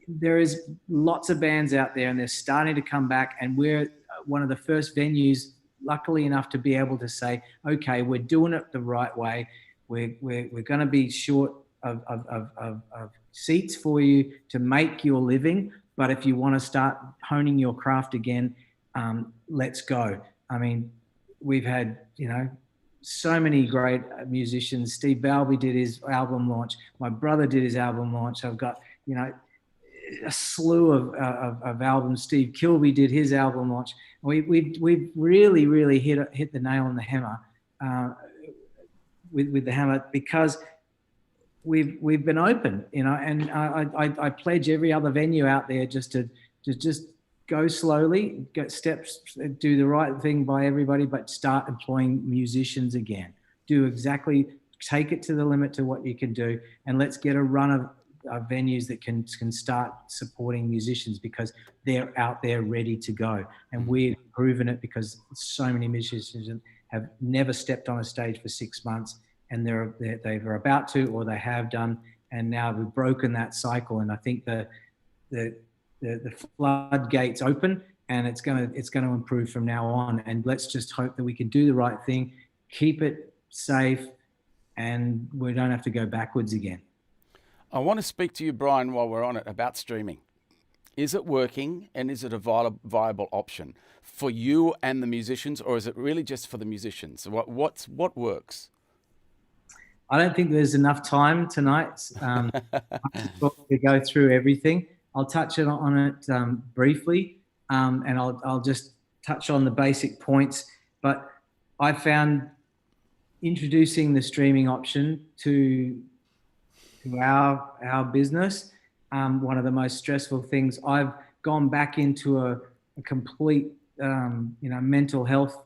there is lots of bands out there and they're starting to come back, and we're one of the first venues, luckily enough, to be able to say, okay, we're doing it the right way. We're going to be short of seats for you to make your living. But if you want to start honing your craft again, let's go. I mean, we've had, so many great musicians. Steve Balby did his album launch. My brother did his album launch. I've got, a slew of albums. Steve Kilby did his album launch. We've really hit the nail on the hammer with the hammer, because we've been open, and I pledge every other venue out there just to go slowly, get steps, do the right thing by everybody, but start employing musicians again. Take it to the limit to what you can do, and let's get a run of venues that can start supporting musicians, because they're out there ready to go. And we've proven it, because so many musicians have never stepped on a stage for 6 months, and they were about to, or they have done, and now we've broken that cycle. And I think the floodgates open, and it's going to improve from now on. And let's just hope that we can do the right thing, keep it safe, and we don't have to go backwards again. I want to speak to you, Brian, while we're on it, about streaming. Is it working, and is it a viable option for you and the musicians, or is it really just for the musicians? What works? I don't think there's enough time tonight to go through everything. I'll touch on it briefly, and I'll just touch on the basic points. But I found introducing the streaming option to our business one of the most stressful things. I've gone back into a complete mental health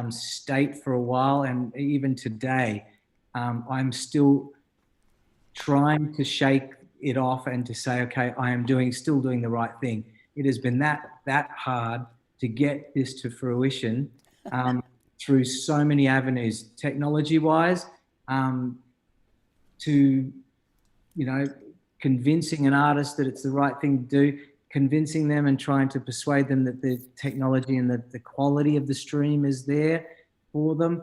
state for a while, and even today I'm still trying to shake it off and to say, okay, I am still doing the right thing. It has been that hard to get this to fruition through so many avenues, technology-wise, to convincing an artist that it's the right thing to do, convincing them and trying to persuade them that the technology and the quality of the stream is there for them.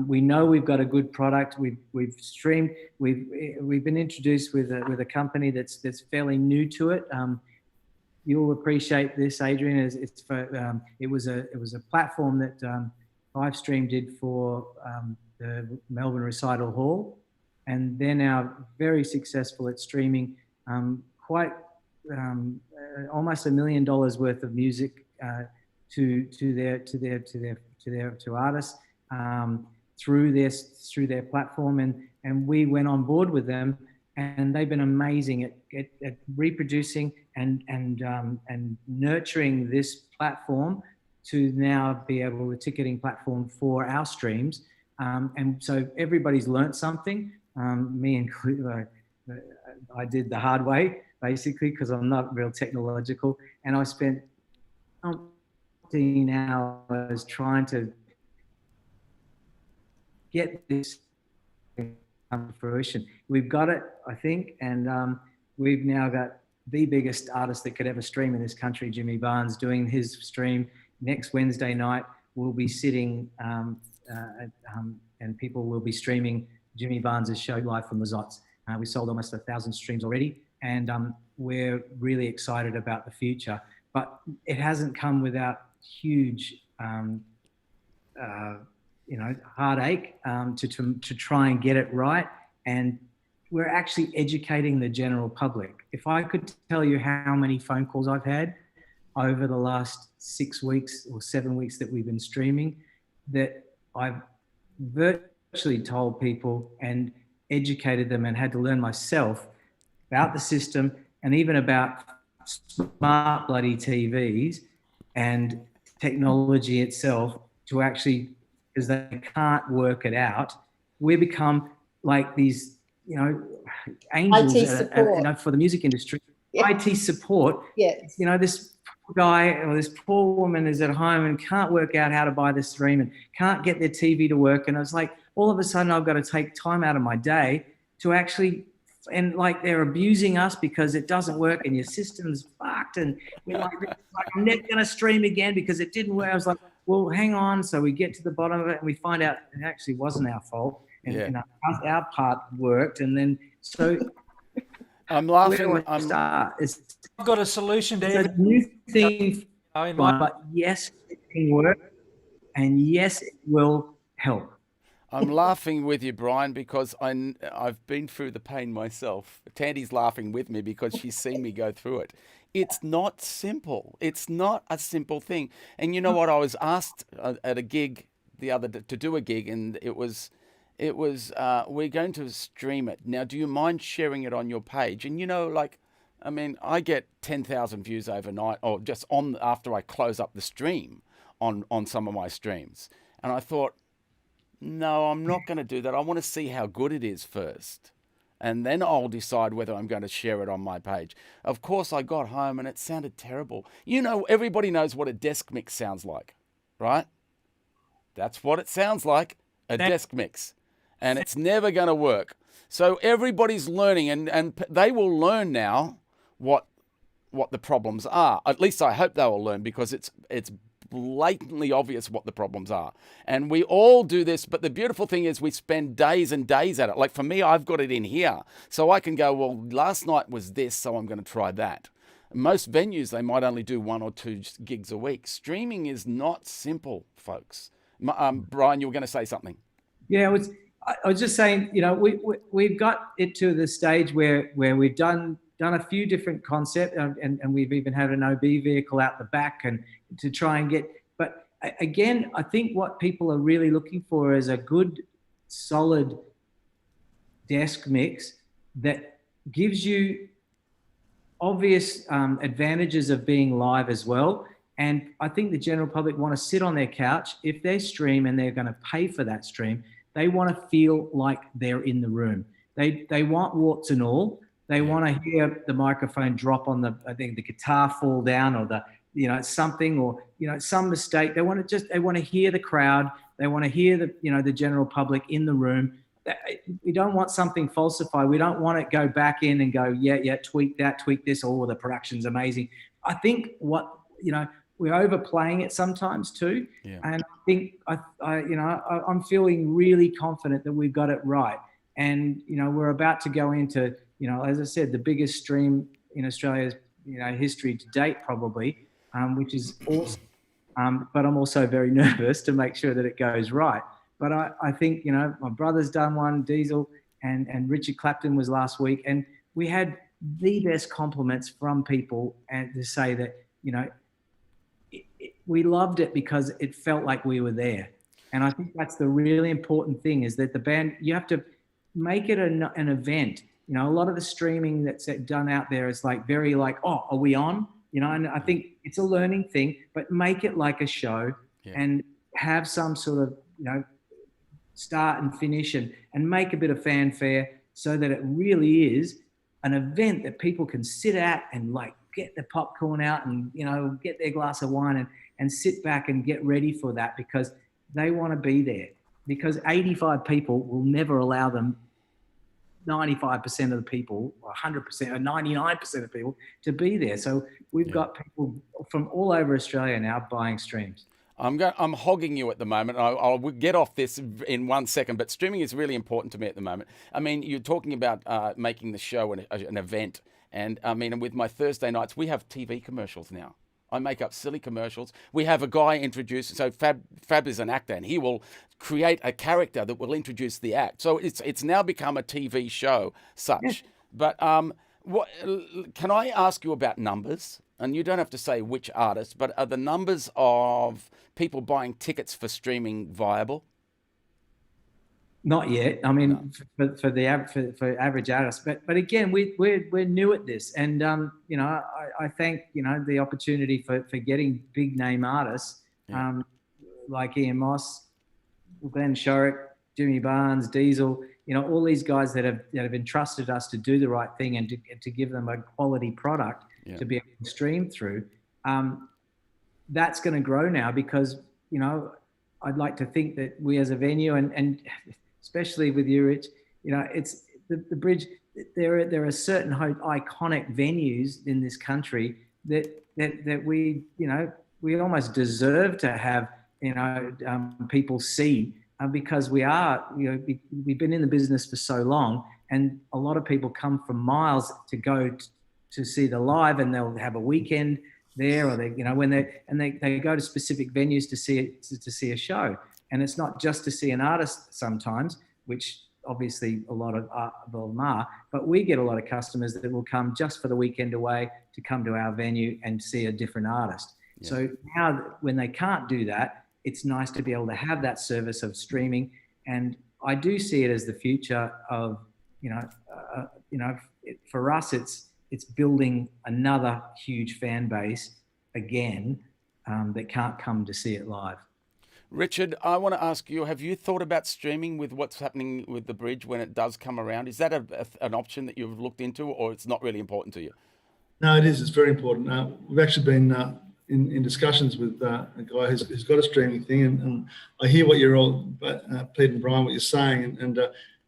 We know we've got a good product. We've streamed. We've been introduced with a company that's fairly new to it. You'll appreciate this, Adrian. It was a platform that Livestream did for the Melbourne Recital Hall, and they're now very successful at streaming quite almost $1 million worth of music to artists through their platform, and we went on board with them, and they've been amazing at reproducing and nurturing this platform to now be able to ticketing platform for our streams, and so everybody's learnt something. Me included, I did the hard way basically, because I'm not real technological, and I spent 15 hours trying to get this to fruition. We've got it, I think, and we've now got the biggest artist that could ever stream in this country, Jimmy Barnes, doing his stream next Wednesday night. We'll be sitting and people will be streaming Jimmy Barnes' show live from Lizot. We sold almost 1,000 streams already, and we're really excited about the future. But it hasn't come without huge heartache to try and get it right. And we're actually educating the general public. If I could tell you how many phone calls I've had over the last 6 weeks or 7 weeks that we've been streaming, that I've virtually told people and educated them and had to learn myself about the system and even about smart bloody TVs and technology itself, to actually, because they can't work it out, we become like these, angels for the music industry. Yeah. IT support. Yes. This guy or this poor woman is at home and can't work out how to buy the stream and can't get their TV to work. And it's like, all of a sudden I've got to take time out of my day to actually, and like they're abusing us because it doesn't work and your system's fucked. And we're like I'm never going to stream again because it didn't work. I was like, well, hang on. So we get to the bottom of it and we find out it actually wasn't our fault. and, Yeah. and our part worked, and then so I'm where laughing. do I start? It's I've got a solution to a every. new thing, In my, but yes, it can work, and yes, it will help. I'm laughing with you, Brian, because I've been through the pain myself. Tandy's laughing with me because she's seen me go through it. It's not simple. It's not a simple thing. And you know what? I was asked at a gig the other day to do a gig, and it was we're going to stream it. Now, do you mind sharing it on your page? And I get 10,000 views overnight, or just on after I close up the stream on some of my streams. And I thought, no, I'm not going to do that. I want to see how good it is first. And then I'll decide whether I'm going to share it on my page. Of course, I got home and it sounded terrible. Everybody knows what a desk mix sounds like, right? That's what it sounds like, a desk mix. And it's never going to work. So everybody's learning, and they will learn now what the problems are. At least I hope they will learn, because it's blatantly obvious what the problems are. And we all do this, but the beautiful thing is we spend days and days at it. Like for me, I've got it in here. So I can go, well, last night was this, so I'm going to try that. Most venues, they might only do 1 or 2 gigs a week. Streaming is not simple, folks. Brian, you were going to say something. Yeah, I was just saying, we've got it to the stage where we've done a few different concepts, and we've even had an OB vehicle out the back and to try and get. But again, I think what people are really looking for is a good, solid desk mix that gives you obvious advantages of being live as well. And I think the general public want to sit on their couch. If they stream and they're going to pay for that stream, they want to feel like they're in the room. They want warts and all. They want to hear the microphone drop on the guitar fall down, or something, or some mistake. They want to hear the crowd. They want to hear the general public in the room. We don't want something falsified. We don't want it go back in and go, tweak that, tweak this. Oh, the production's amazing. I think we're overplaying it sometimes too. Yeah. And I think I'm feeling really confident that we've got it right. And we're about to go into, as I said, the biggest stream in Australia's history to date, probably, which is awesome. But I'm also very nervous to make sure that it goes right. But I think my brother's done one, Diesel, and Richard Clapton was last week, and we had the best compliments from people, and to say that we loved it because it felt like we were there. And I think that's the really important thing, is that the band, you have to make it an event. A lot of the streaming that's done out there is very oh, are we on? And I think it's a learning thing, but make it like a show. And have some sort of, start and finish, and make a bit of fanfare, so that it really is an event that people can sit at and get the popcorn out and, get their glass of wine and sit back and get ready for that, because they want to be there. Because 85 people will never allow them 95% of the people, or 100% or 99% of people to be there. So we've got people from all over Australia now buying streams. I'm hogging you at the moment. I'll get off this in 1 second, but streaming is really important to me at the moment. I mean, you're talking about making the show an event. And I mean, with my Thursday nights, we have TV commercials now. I make up silly commercials. We have a guy introduce. So Fab is an actor, and he will create a character that will introduce the act. So it's now become a TV show, such. Yes. But what can I ask you about numbers? And you don't have to say which artist, but are the numbers of people buying tickets for streaming viable? Not yet. I mean, no. for average artists, but again, we're new at this, and I thank the opportunity for getting big name artists like Ian Moss, Glenn Shorrock, Jimmy Barnes, Diesel, all these guys that have entrusted us to do the right thing and to give them a quality product to be able to stream through. That's going to grow now, because I'd like to think that we as a venue and especially with you, Rich, it's the Bridge. There are certain iconic venues in this country that we almost deserve to have people see because we've been in the business for so long, and a lot of people come from miles to go to see the live, and they'll have a weekend there, or they go to specific venues to see a show. And it's not just to see an artist sometimes, which obviously a lot of them are, but we get a lot of customers that will come just for the weekend away to come to our venue and see a different artist. Yeah. So now when they can't do that, it's nice to be able to have that service of streaming. And I do see it as the future of, for us, it's building another huge fan base again that can't come to see it live. Richard, I want to ask you, have you thought about streaming with what's happening with the bridge when it does come around? Is that an option that you've looked into, or it's not really important to you? No, it is. It's very important. We've actually been in discussions with a guy who's got a streaming thing, and I hear what you're all, Pete and Brian, what you're saying, and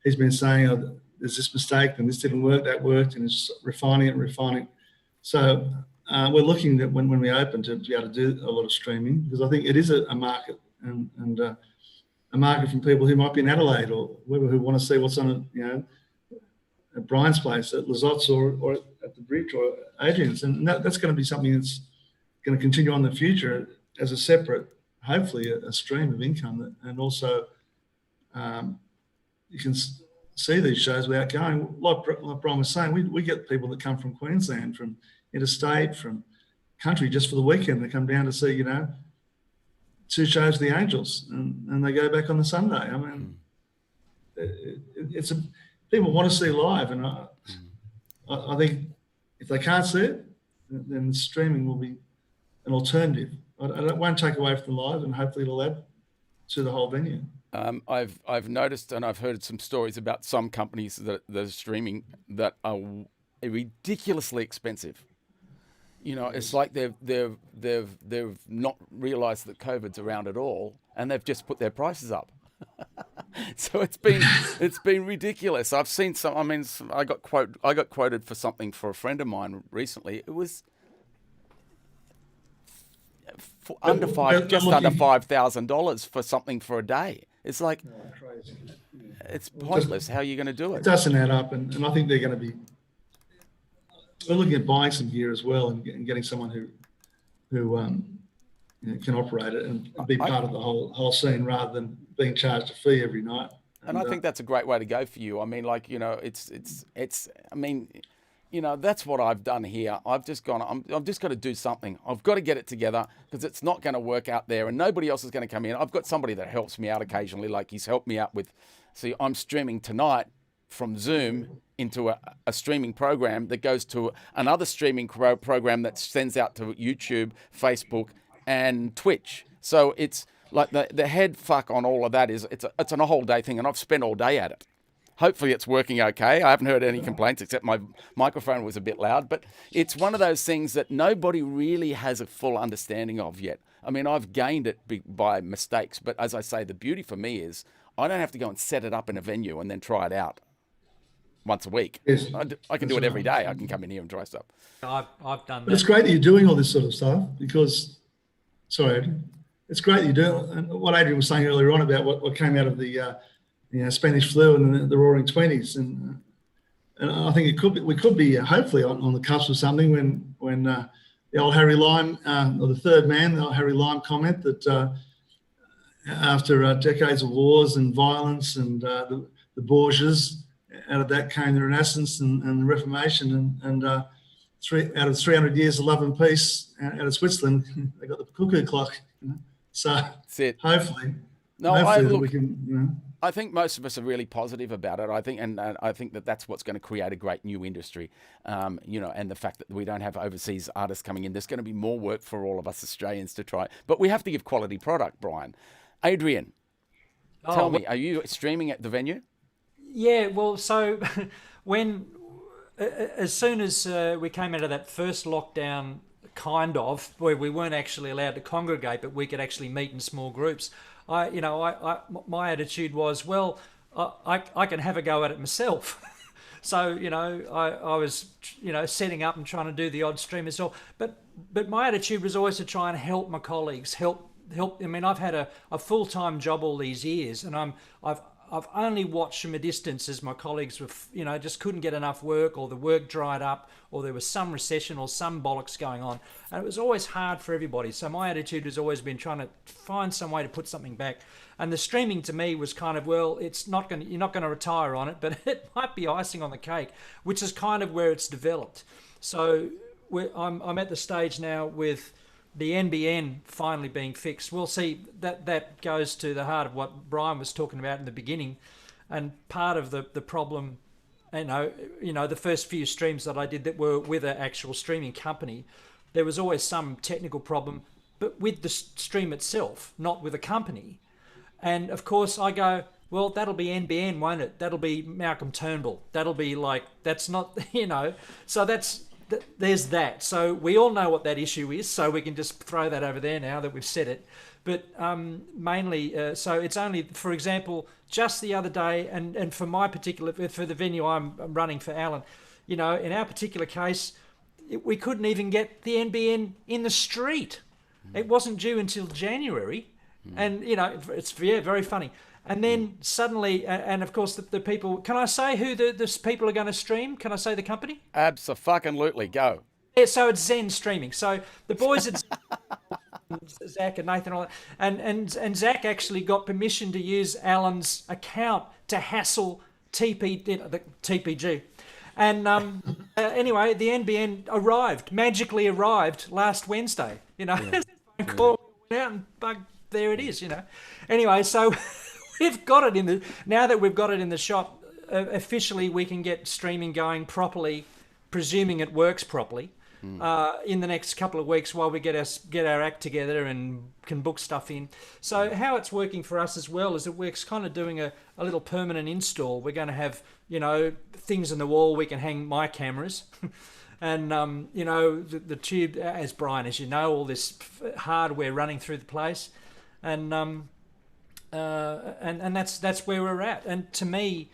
he's been saying, there's this mistake and this didn't work, that worked, and it's refining it. So we're looking at when we open to be able to do a lot of streaming, because I think it is a market. And a market from people who might be in Adelaide or whoever, who want to see what's on at Brian's place, at Lizot's, or at the bridge, or Adrian's, and that's going to be something that's going to continue on in the future as a separate, hopefully, a stream of income. And also, you can see these shows without going. Like Brian was saying, we get people that come from Queensland, from interstate, from country, just for the weekend. They come down to see, 2 shows of the Angels, and they go back on the Sunday. I mean, people want to see live, and I think if they can't see it, then streaming will be an alternative. It won't take away from the live, and hopefully it'll add to the whole venue. I've noticed, and I've heard some stories about some companies that are streaming that are ridiculously expensive. It's like they've not realised that COVID's around at all, and they've just put their prices up. So it's been ridiculous. I've seen some. I mean, I got quoted for something for a friend of mine recently. It was under $5,000 for something for a day. It's like it's pointless. How are you going to do it? It doesn't add up, and I think they're going to be. We're looking at buying some gear as well, and getting someone who can operate it and be part of the whole scene, rather than being charged a fee every night. And I think that's a great way to go for you. I mean, that's what I've done here. I've just gone, I've just got to do something. I've got to get it together, because it's not going to work out there, and nobody else is going to come in. I've got somebody that helps me out occasionally, like he's helped me out with, see, I'm streaming tonight from Zoom into a streaming program that goes to another streaming program that sends out to YouTube, Facebook, and Twitch. So it's like the head fuck on all of that is it's a whole day thing, and I've spent all day at it. Hopefully it's working okay. I haven't heard any complaints, except my microphone was a bit loud, but it's one of those things that nobody really has a full understanding of yet. I mean, I've gained it by mistakes, but as I say, the beauty for me is I don't have to go and set it up in a venue and then try it out once a week. Yes, I can do it every day. I can come in here and try stuff. I've done that. But it's great that you're doing all this sort of stuff, because, sorry, Adrian, it's great that you do. And what Adrian was saying earlier on about what came out of the Spanish flu and the Roaring Twenties, and I think we could be hopefully on the cusp of something when the old Harry Lime, or the third man, the old Harry Lime comment that after decades of wars and violence and the Borgias, out of that came the Renaissance and the Reformation, and out of 300 years of love and peace out of Switzerland, they got the cuckoo clock. So that's it. Hopefully, we can. I think most of us are really positive about it. I think, and I think that's what's going to create a great new industry. And the fact that we don't have overseas artists coming in, there's going to be more work for all of us Australians to try. But we have to give quality product, Brian. Adrian, tell me, are you streaming at the venue? Yeah, well, so as soon as we came out of that first lockdown, kind of, where we weren't actually allowed to congregate, but we could actually meet in small groups, my attitude was, well, I can have a go at it myself. So, I was, setting up and trying to do the odd stream myself. But my attitude was always to try and help my colleagues, help help. I mean, I've had a full-time job all these years, and I've only watched from a distance as my colleagues were, just couldn't get enough work, or the work dried up, or there was some recession or some bollocks going on. And it was always hard for everybody. So my attitude has always been trying to find some way to put something back. And the streaming to me was kind of, well, you're not going to retire on it, but it might be icing on the cake, which is kind of where it's developed. So I'm at the stage now with the NBN finally being fixed. We'll see, that goes to the heart of what Brian was talking about in the beginning. And part of the problem, the first few streams that I did that were with an actual streaming company, there was always some technical problem, but with the stream itself, not with a company. And of course I go, well, that'll be NBN, won't it? That'll be Malcolm Turnbull. That'll be that's not, so there's that. So we all know what that issue is, so we can just throw that over there now that we've said it. But mainly, so it's only, for example, just the other day, and for the venue I'm running for Alan, in our particular case, we couldn't even get the NBN in the street. It wasn't due until January, and it's very funny. And then suddenly, and of course the people, can I say who the people are going to stream? Can I say the company? Abso-fucking-lutely, go. Yeah, so it's Zen Streaming. So the boys at Zach and Nathan, all that, and Zach actually got permission to use Alan's account to hassle the TPG. And anyway, the NBN magically arrived last Wednesday. Phone call went out and there it is. Anyway, so we've got it now that we've got it in the shop. Officially, we can get streaming going properly, presuming it works properly. In the next couple of weeks while we get our act together and can book stuff in. So how it's working for us as well is that we're kind of doing a little permanent install. We're going to have, things on the wall. We can hang my cameras and, the tube, as Brian, as you know, all this hardware running through the place. And that's where we're at. And to me,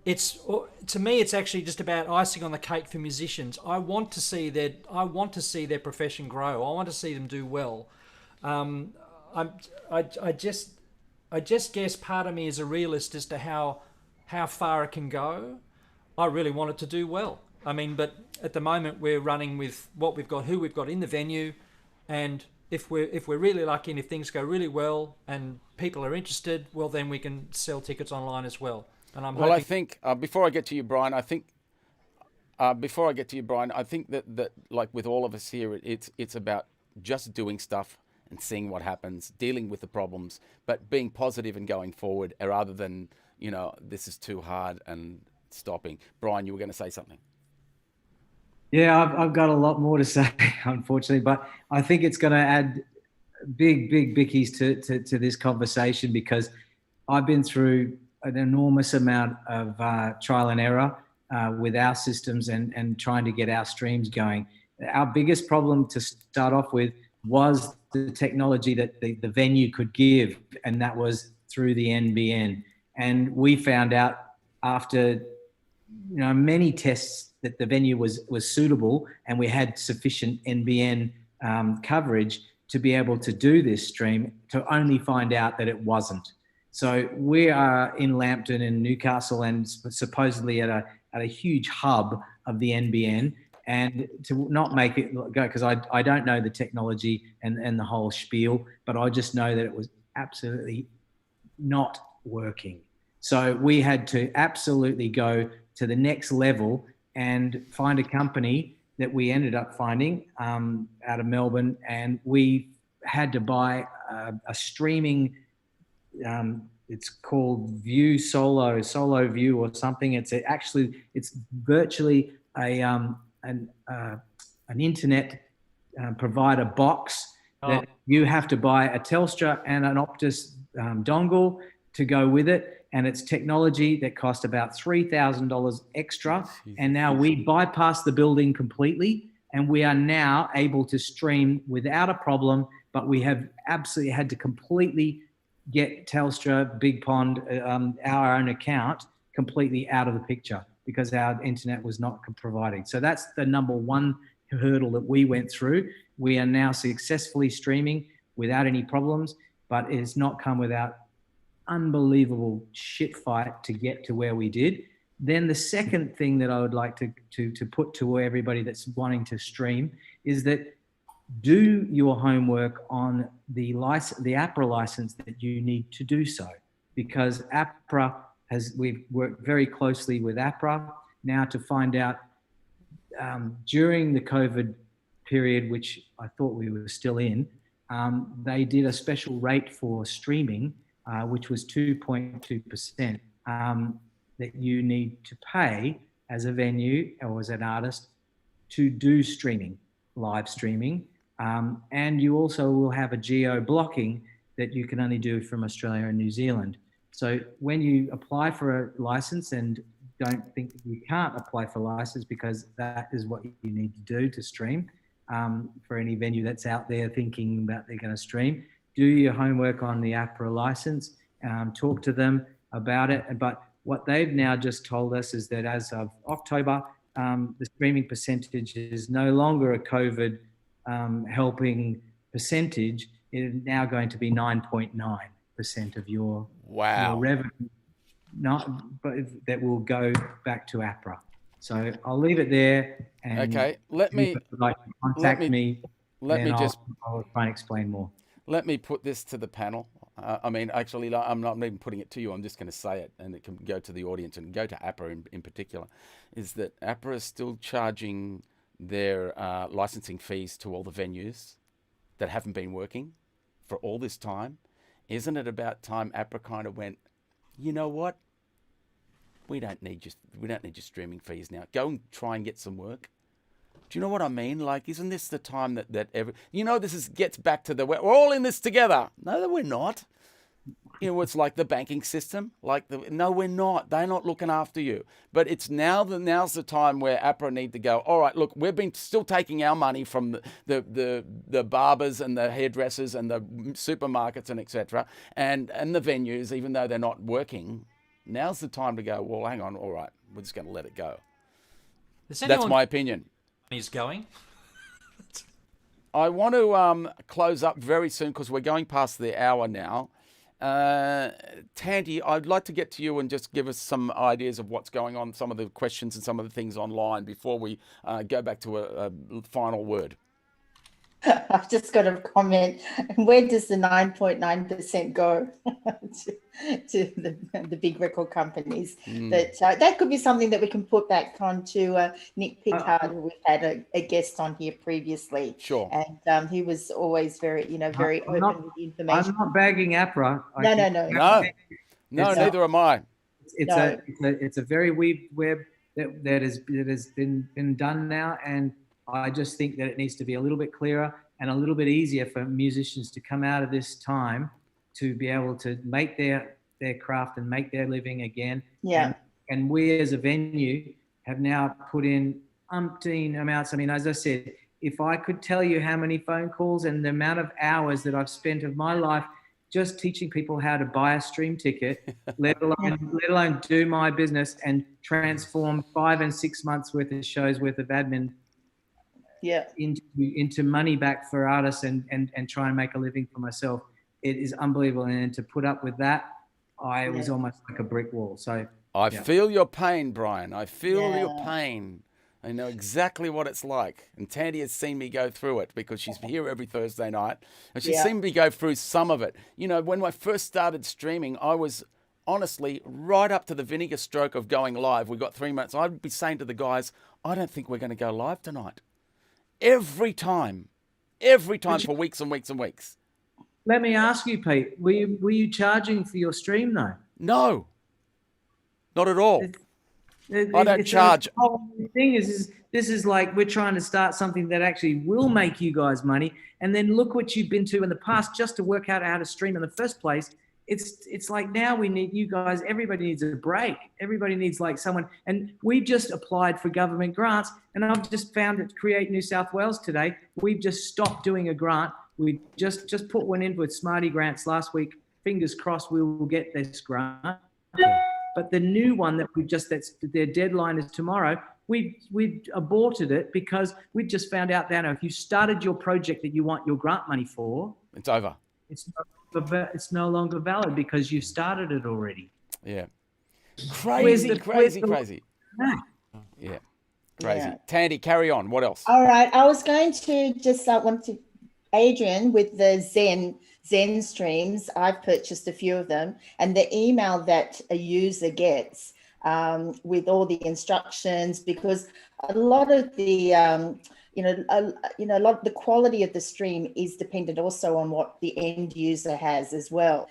it's actually just about icing on the cake for musicians. I want to see their profession grow. I want to see them do well. I just guess part of me is a realist as to how far it can go. I really want it to do well. I mean, but at the moment we're running with what we've got, who we've got in the venue, and if we're really lucky and if things go really well and people are interested, well then we can sell tickets online as well. And I think before I get to you, Brian, I think that like with all of us here, it's about just doing stuff and seeing what happens, dealing with the problems, but being positive and going forward rather than, this is too hard and stopping. Brian, you were going to say something. Yeah, I've got a lot more to say, unfortunately, but I think it's going to add big bickies to this conversation, because I've been through an enormous amount of trial and error with our systems and trying to get our streams going. Our biggest problem to start off with was the technology that the venue could give, and that was through the NBN. And we found out after many tests that the venue was suitable and we had sufficient NBN coverage to be able to do this stream, to only find out that it wasn't. So we are in Lambton in Newcastle and supposedly at a huge hub of the NBN, and to not make it go, because I don't know the technology and the whole spiel, but I just know that it was absolutely not working. So we had to absolutely go to the next level and find a company that we ended up finding out of Melbourne, and we had to buy a streaming, it's called View Solo View or something. It's virtually an internet provider box that you have to buy a Telstra and an Optus dongle to go with it. And it's technology that cost about $3,000 extra. And now we bypass the building completely, and we are now able to stream without a problem, but we have absolutely had to completely get Telstra, Big Pond, our own account completely out of the picture because our internet was not providing. So that's the number one hurdle that we went through. We are now successfully streaming. without any problems, but it has not come without unbelievable shit fight to get to where we did. Then the second thing that I would like to put to everybody that's wanting to stream is that do your homework on the APRA license that you need to do so, because we've worked very closely with APRA now to find out during the COVID period, which I thought we were still in, they did a special rate for streaming, which was 2.2% that you need to pay as a venue or as an artist to do streaming, live streaming. And you also will have a geo blocking that you can only do from Australia and New Zealand. So when you apply for a license, and don't think that you can't apply for a license, because that is what you need to do to stream, for any venue that's out there thinking about they're going to stream, do your homework on the APRA license, talk to them about it. But what they've now just told us is that as of October, the streaming percentage is no longer a COVID helping percentage. It is now going to be 9.9% of your revenue, but that will go back to APRA. So I'll leave it there. And okay, let me contact me. I'll try and explain more. Let me put this to the panel. I mean, actually, I'm not even putting it to you. I'm just going to say it, and it can go to the audience and go to APRA in particular. Is that APRA is still charging their licensing fees to all the venues that haven't been working for all this time? Isn't it about time APRA kind of went, you know what? We don't need your streaming fees now. Go and try and get some work. Do you know what I mean? Like, isn't this the time that this gets back to we're all in this together? No, we're not. You know, it's like the banking system. No, we're not. They're not looking after you. But it's now's the time where APRA need to go, all right, look, we've been still taking our money from the barbers and the hairdressers and the supermarkets and etc. and the venues, even though they're not working. Now's the time to go, well, hang on, all right, we're just going to let it go. That's my opinion. He's going. I want to close up very soon because we're going past the hour now. Tandy, I'd like to get to you and just give us some ideas of what's going on, some of the questions and some of the things online before we go back to a final word. I've just got a comment. Where does the 9.9% go to the big record companies? That could be something that we can put back onto Nick Pickard, who we've had a guest on here previously. Sure. And he was always very open with the information. I'm not bagging APRA. No, neither am I. It's a very weird web that has been done now, and I just think that it needs to be a little bit clearer and a little bit easier for musicians to come out of this time to be able to make their craft and make their living again. Yeah. And we as a venue have now put in umpteen amounts. I mean, as I said, if I could tell you how many phone calls and the amount of hours that I've spent of my life just teaching people how to buy a stream ticket, let alone do my business and transform 5 and 6 months worth of shows worth of admin into money back for artists and try and make a living for myself. It is unbelievable. And to put up with that, I was almost like a brick wall. So I feel your pain, Brian. I feel your pain. I know exactly what it's like. And Tandy has seen me go through it because she's here every Thursday night. And she's seen me go through some of it. You know, when I first started streaming, I was honestly right up to the vinegar stroke of going live. We got 3 months. I'd be saying to the guys, I don't think we're going to go live tonight. Every time for weeks and weeks and weeks. Let me ask you, Pete, were you charging for your stream though? No, not at all. I don't charge. The whole thing is this is like we're trying to start something that actually will make you guys money, and then look what you've been to in the past just to work out how to stream in the first place. It's like now we need you guys. Everybody needs a break. Everybody needs like someone. And we just applied for government grants, and I've just found that Create New South Wales today, we've just stopped doing a grant. We just put one in with Smarty Grants last week. Fingers crossed we will get this grant. But the new one that their deadline is tomorrow. we've aborted it because we've just found out that if you started your project that you want your grant money for, It's over. It's no longer valid because you started it already. Yeah. Crazy. Yeah. Crazy. Yeah. Tandy, carry on. What else? All right. I was going to just want to, Adrian, with the Zen streams, I've purchased a few of them, and the email that a user gets with all the instructions, because a lot of the a lot of the quality of the stream is dependent also on what the end user has as well,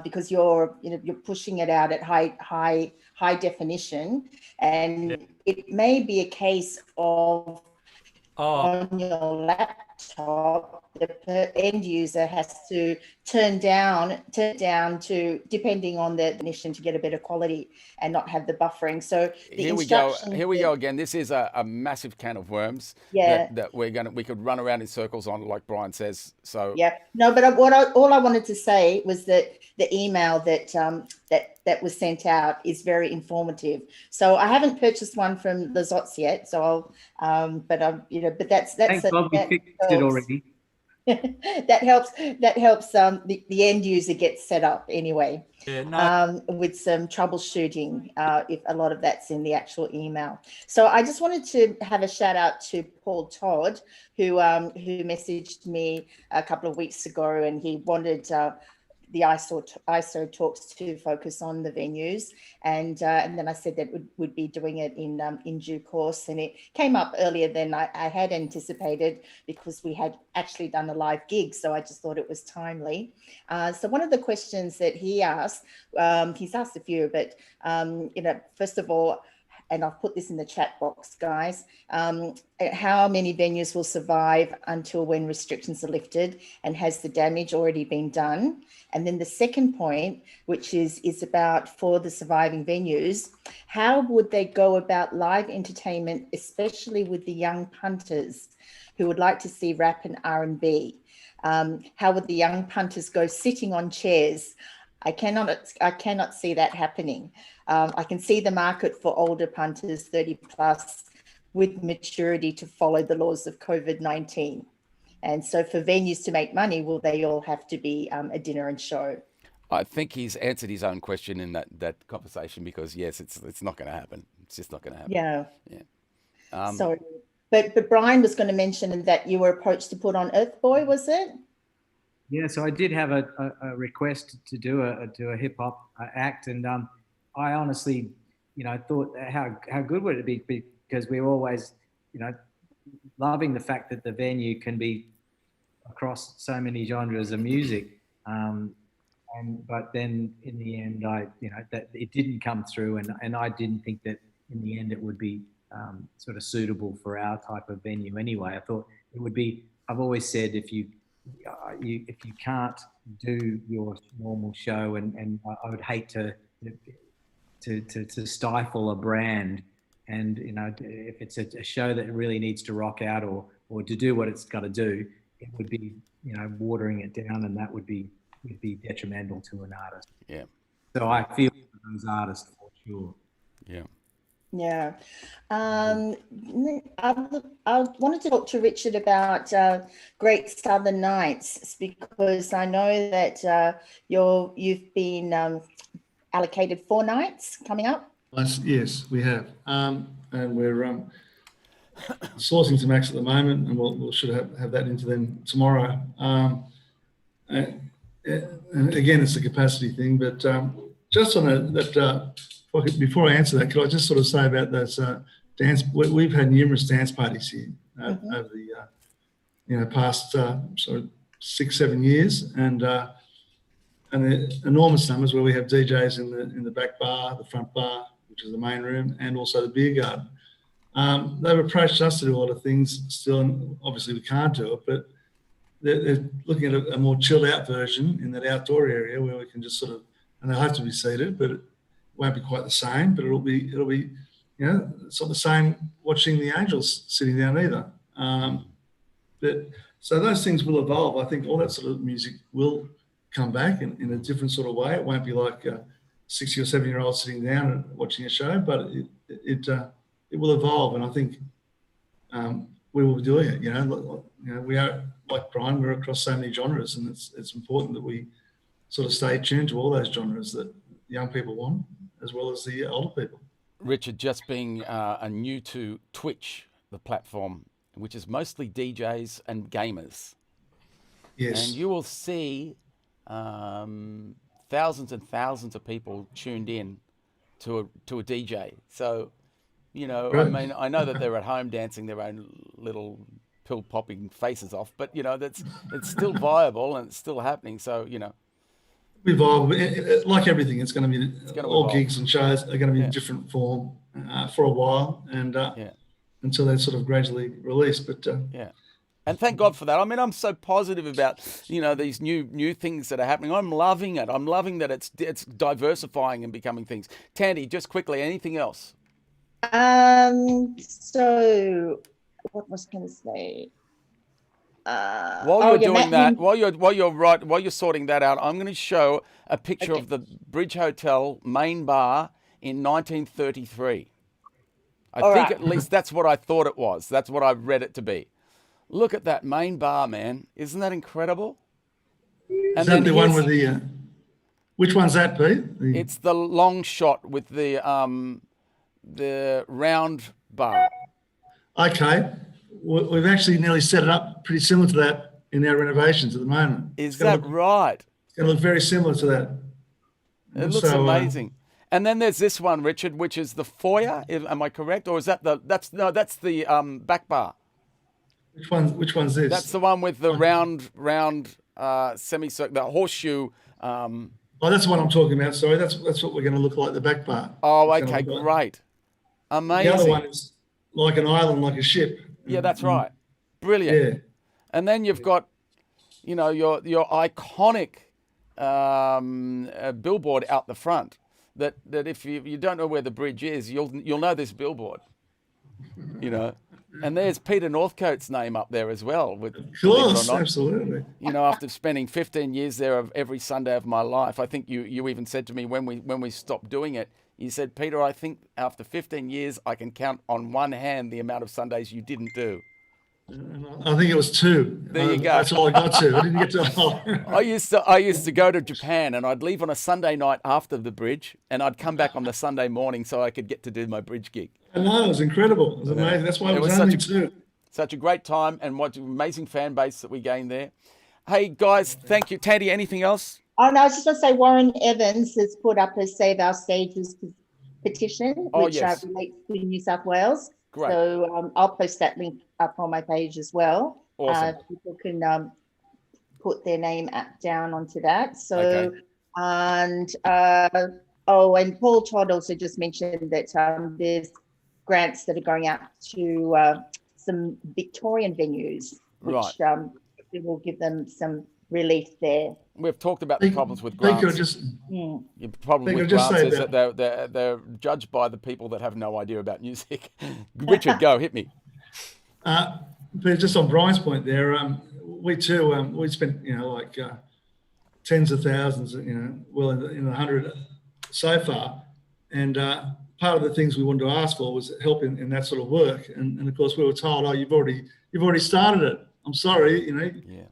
because you're pushing it out at high definition, and it may be a case of on your laptop, the end user has to turn down to, depending on the definition, to get a better quality and not have the buffering. So Here we go again. This is a massive can of worms. Yeah. That we could run around in circles on, like Brian says. So yeah. No, but all I wanted to say was that the email that was sent out is very informative. So I haven't purchased one from Lizot yet. So but that's Thank God we fixed it already. that helps the end user gets set up anyway. With some troubleshooting, if a lot of that's in the actual email. So I just wanted to have a shout out to Paul Todd, who messaged me a couple of weeks ago, and he wanted the ISO talks to focus on the venues, and then I said that would be doing it in due course, and it came up earlier than I had anticipated, because we had actually done a live gig, so I just thought it was timely. So one of the questions that he asked, he's asked a few, but first of all, and I've put this in the chat box, guys, how many venues will survive until when restrictions are lifted, and has the damage already been done? And then the second point, which is about for the surviving venues, how would they go about live entertainment, especially with the young punters who would like to see rap and R&B? How would the young punters go sitting on chairs? I cannot see that happening. I can see the market for older punters, 30 plus, with maturity to follow the laws of COVID-19. And so for venues to make money, will they all have to be a dinner and show? I think he's answered his own question in that conversation, because yes, it's not going to happen. It's just not going to happen. Yeah. Sorry, but Brian was going to mention that you were approached to put on Earth Boy, was it? Yeah, so I did have a request to do a hip hop act, and I honestly, thought how good would it be, because we're always, loving the fact that the venue can be across so many genres of music, but then in the end, that it didn't come through, and I didn't think that in the end it would be sort of suitable for our type of venue anyway. I thought it would be. I've always said if you can't do your normal show, and I would hate to stifle a brand, and if it's a show that really needs to rock out or to do what it's got to do, it would be watering it down, and that would be detrimental to an artist. Yeah. So I feel for those artists for sure. Yeah. Yeah. I wanted to talk to Richard about Great Southern Nights, because I know that you've been allocated 4 nights coming up. Yes, we have, and we're sourcing some acts at the moment, and we'll should have that into them tomorrow. And again, it's a capacity thing, but just on that. Before I answer that, could I just sort of say about those dance? We've had numerous dance parties here over the past sort of 6-7 years, and enormous numbers where we have DJs in the back bar, the front bar, which is the main room, and also the beer garden. They've approached us to do a lot of things still, and obviously we can't do it, but they're looking at a more chilled out version in that outdoor area where we can just sort of, and they'll have to be seated, but won't be quite the same, but it'll be it's not the same watching the Angels sitting down either. But so those things will evolve. I think all that sort of music will come back in a different sort of way. It won't be like a 60 or 70-year-old sitting down and watching a show, but it will evolve, and I think we will be doing it. We are, like Brian, we're across so many genres, and it's important that we sort of stay tuned to all those genres that young people want, as well as the older people. Richard, just being new to Twitch, the platform, which is mostly DJs and gamers. Yes. And you will see thousands and thousands of people tuned in to a DJ. So, right. I mean, I know that they're at home dancing their own little pill popping faces off, but it's still viable and it's still happening. So, Evolve, like everything, it's going to be all evolve. Gigs and shows are going to be in different form for a while, and until they're sort of gradually released. But and thank God for that. I mean, I'm so positive about these new things that are happening. I'm loving it. I'm loving that it's diversifying and becoming things. Tandy, just quickly, anything else? So what was I going to say? While you're sorting that out, I'm going to show a picture of the Bridge Hotel main bar in 1933. I think at least that's what I thought it was. That's what I've read it to be. Look at that main bar, man. Isn't that incredible? Is that the one with the... which one's that, Pete? It's the long shot with the round bar. Okay. We've actually nearly set it up pretty similar to that in our renovations at the moment. Is that right? It's going to look very similar to that. It looks amazing. And then there's this one, Richard, which is the foyer. Am I correct, or is that that's the back bar? Which one's this? That's the one with the round semicircle, the horseshoe. Oh, that's the one I'm talking about. Sorry, that's what we're going to look like, the back bar. Oh, okay, great, amazing. The other one is like an island, like a ship. Yeah, that's right. Brilliant. Yeah. And then you've got, your iconic billboard out the front. That if you don't know where the bridge is, you'll know this billboard. And there's Peter Northcote's name up there as well. Of course, absolutely. After spending 15 years there of every Sunday of my life, I think you even said to me when we stopped doing it, you said, Peter, I think after 15 years, I can count on one hand the amount of Sundays you didn't do. I think it was 2. There you go. That's all I got to. I didn't get to all. I used to go to Japan, and I'd leave on a Sunday night after the bridge, and I'd come back on the Sunday morning so I could get to do my bridge gig. I know, it was incredible. It was amazing. That's why it was only 2. Such a great time, and what an amazing fan base that we gained there. Hey, guys, thank you. Tandy, anything else? Oh, no, I was just going to say Warren Evans has put up a Save Our Stages petition, which relates to New South Wales. Great. So I'll post that link up on my page as well. Awesome. People can put their name down onto that. So, okay. And Paul Todd also just mentioned that there's grants that are going out to some Victorian venues, which will give them some relief there. We've talked about the problems with grants. The problem with grants is that they're judged by the people that have no idea about music. Richard, go, hit me. But just on Brian's point there, we too, we spent, tens of thousands, well in the 100 so far. And part of the things we wanted to ask for was help in that sort of work. And of course we were told, oh, you've already started it. I'm sorry,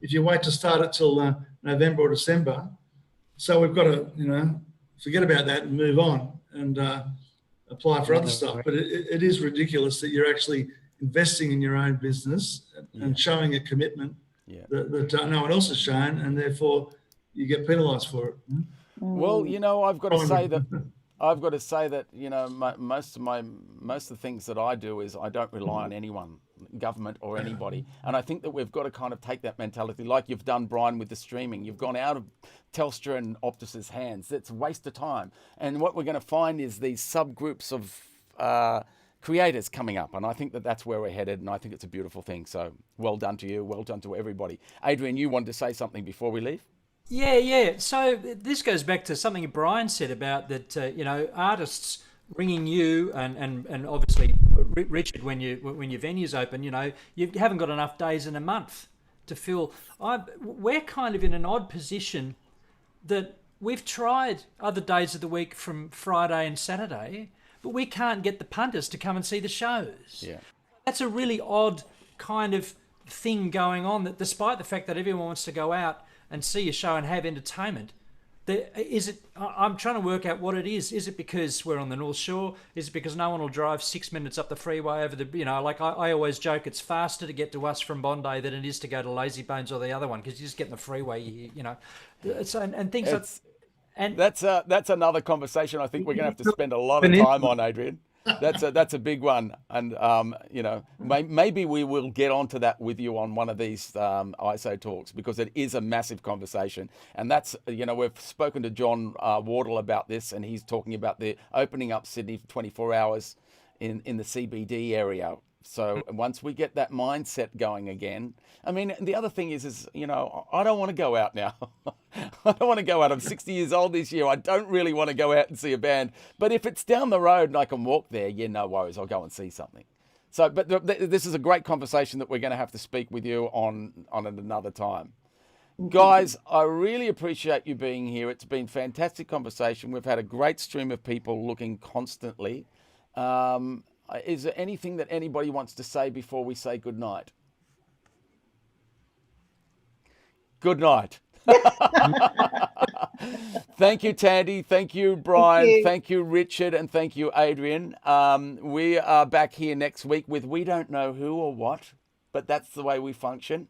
if you wait to start it till November or December. So we've got to, forget about that and move on and apply for other stuff. But it is ridiculous that you're actually investing in your own business and showing a commitment that no one else has shown, and therefore you get penalised for it. Well, I've got to say that most of the things that I do is I don't rely on anyone, government or anybody, and I think that we've got to kind of take that mentality, like you've done, Brian, with the streaming. You've gone out of Telstra and Optus's hands. It's a waste of time, and what we're going to find is these subgroups of creators coming up, and I think that that's where we're headed, and I think it's a beautiful thing. So well done to you, well done to everybody. Adrian, you wanted to say something before we leave? Yeah. So this goes back to something Brian said about that, artists ringing you and obviously Richard, when your venue's open, you haven't got enough days in a month to fill. We're kind of in an odd position that we've tried other days of the week from Friday and Saturday, but we can't get the punters to come and see the shows. Yeah. That's a really odd kind of thing going on, that despite the fact that everyone wants to go out and see a show and have entertainment, I'm trying to work out what it is. Is it because we're on the North Shore? Is it because no one will drive 6 minutes up the freeway over the, like I always joke, it's faster to get to us from Bondi than it is to go to Lazybones or the other one, because you just get in the freeway, and things like. And that's another conversation I think we're going to have to spend a lot of time on, Adrian. That's a big one, and maybe we will get onto that with you on one of these ISO talks, because it is a massive conversation, and that's we've spoken to John Wardle about this, and he's talking about the opening up Sydney for 24 hours in the CBD area. So once we get that mindset going again, I mean, the other thing is I don't want to go out now. I don't want to go out. I'm 60 years old this year. I don't really want to go out and see a band. But if it's down the road and I can walk there, no worries. I'll go and see something. So, but this is a great conversation that we're going to have to speak with you on at another time. Guys, I really appreciate you being here. It's been fantastic conversation. We've had a great stream of people looking constantly. Is there anything that anybody wants to say before we say good night? Good night. Thank you, Tandy. Thank you, Brian. Thank you, Richard. And thank you, Adrian. We are back here next week with we don't know who or what, but that's the way we function.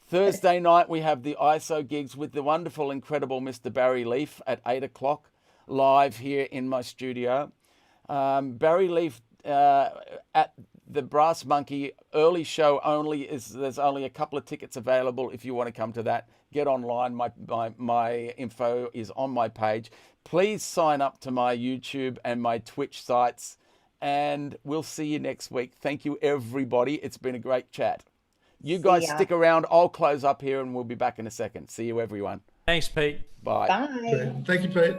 Thursday night, we have the ISO gigs with the wonderful, incredible Mr. Barry Leaf at 8 o'clock live here in my studio. Barry Leaf at the Brass Monkey early show only there's only a couple of tickets available. If you want to come to that, get online. My info is on my page. Please sign up to my YouTube and my Twitch sites, and we'll see you next week. Thank you, everybody. It's been a great chat. You guys stick around. I'll close up here and we'll be back in a second. See you, everyone. Thanks, Pete. Bye. Bye. Thank you, Pete.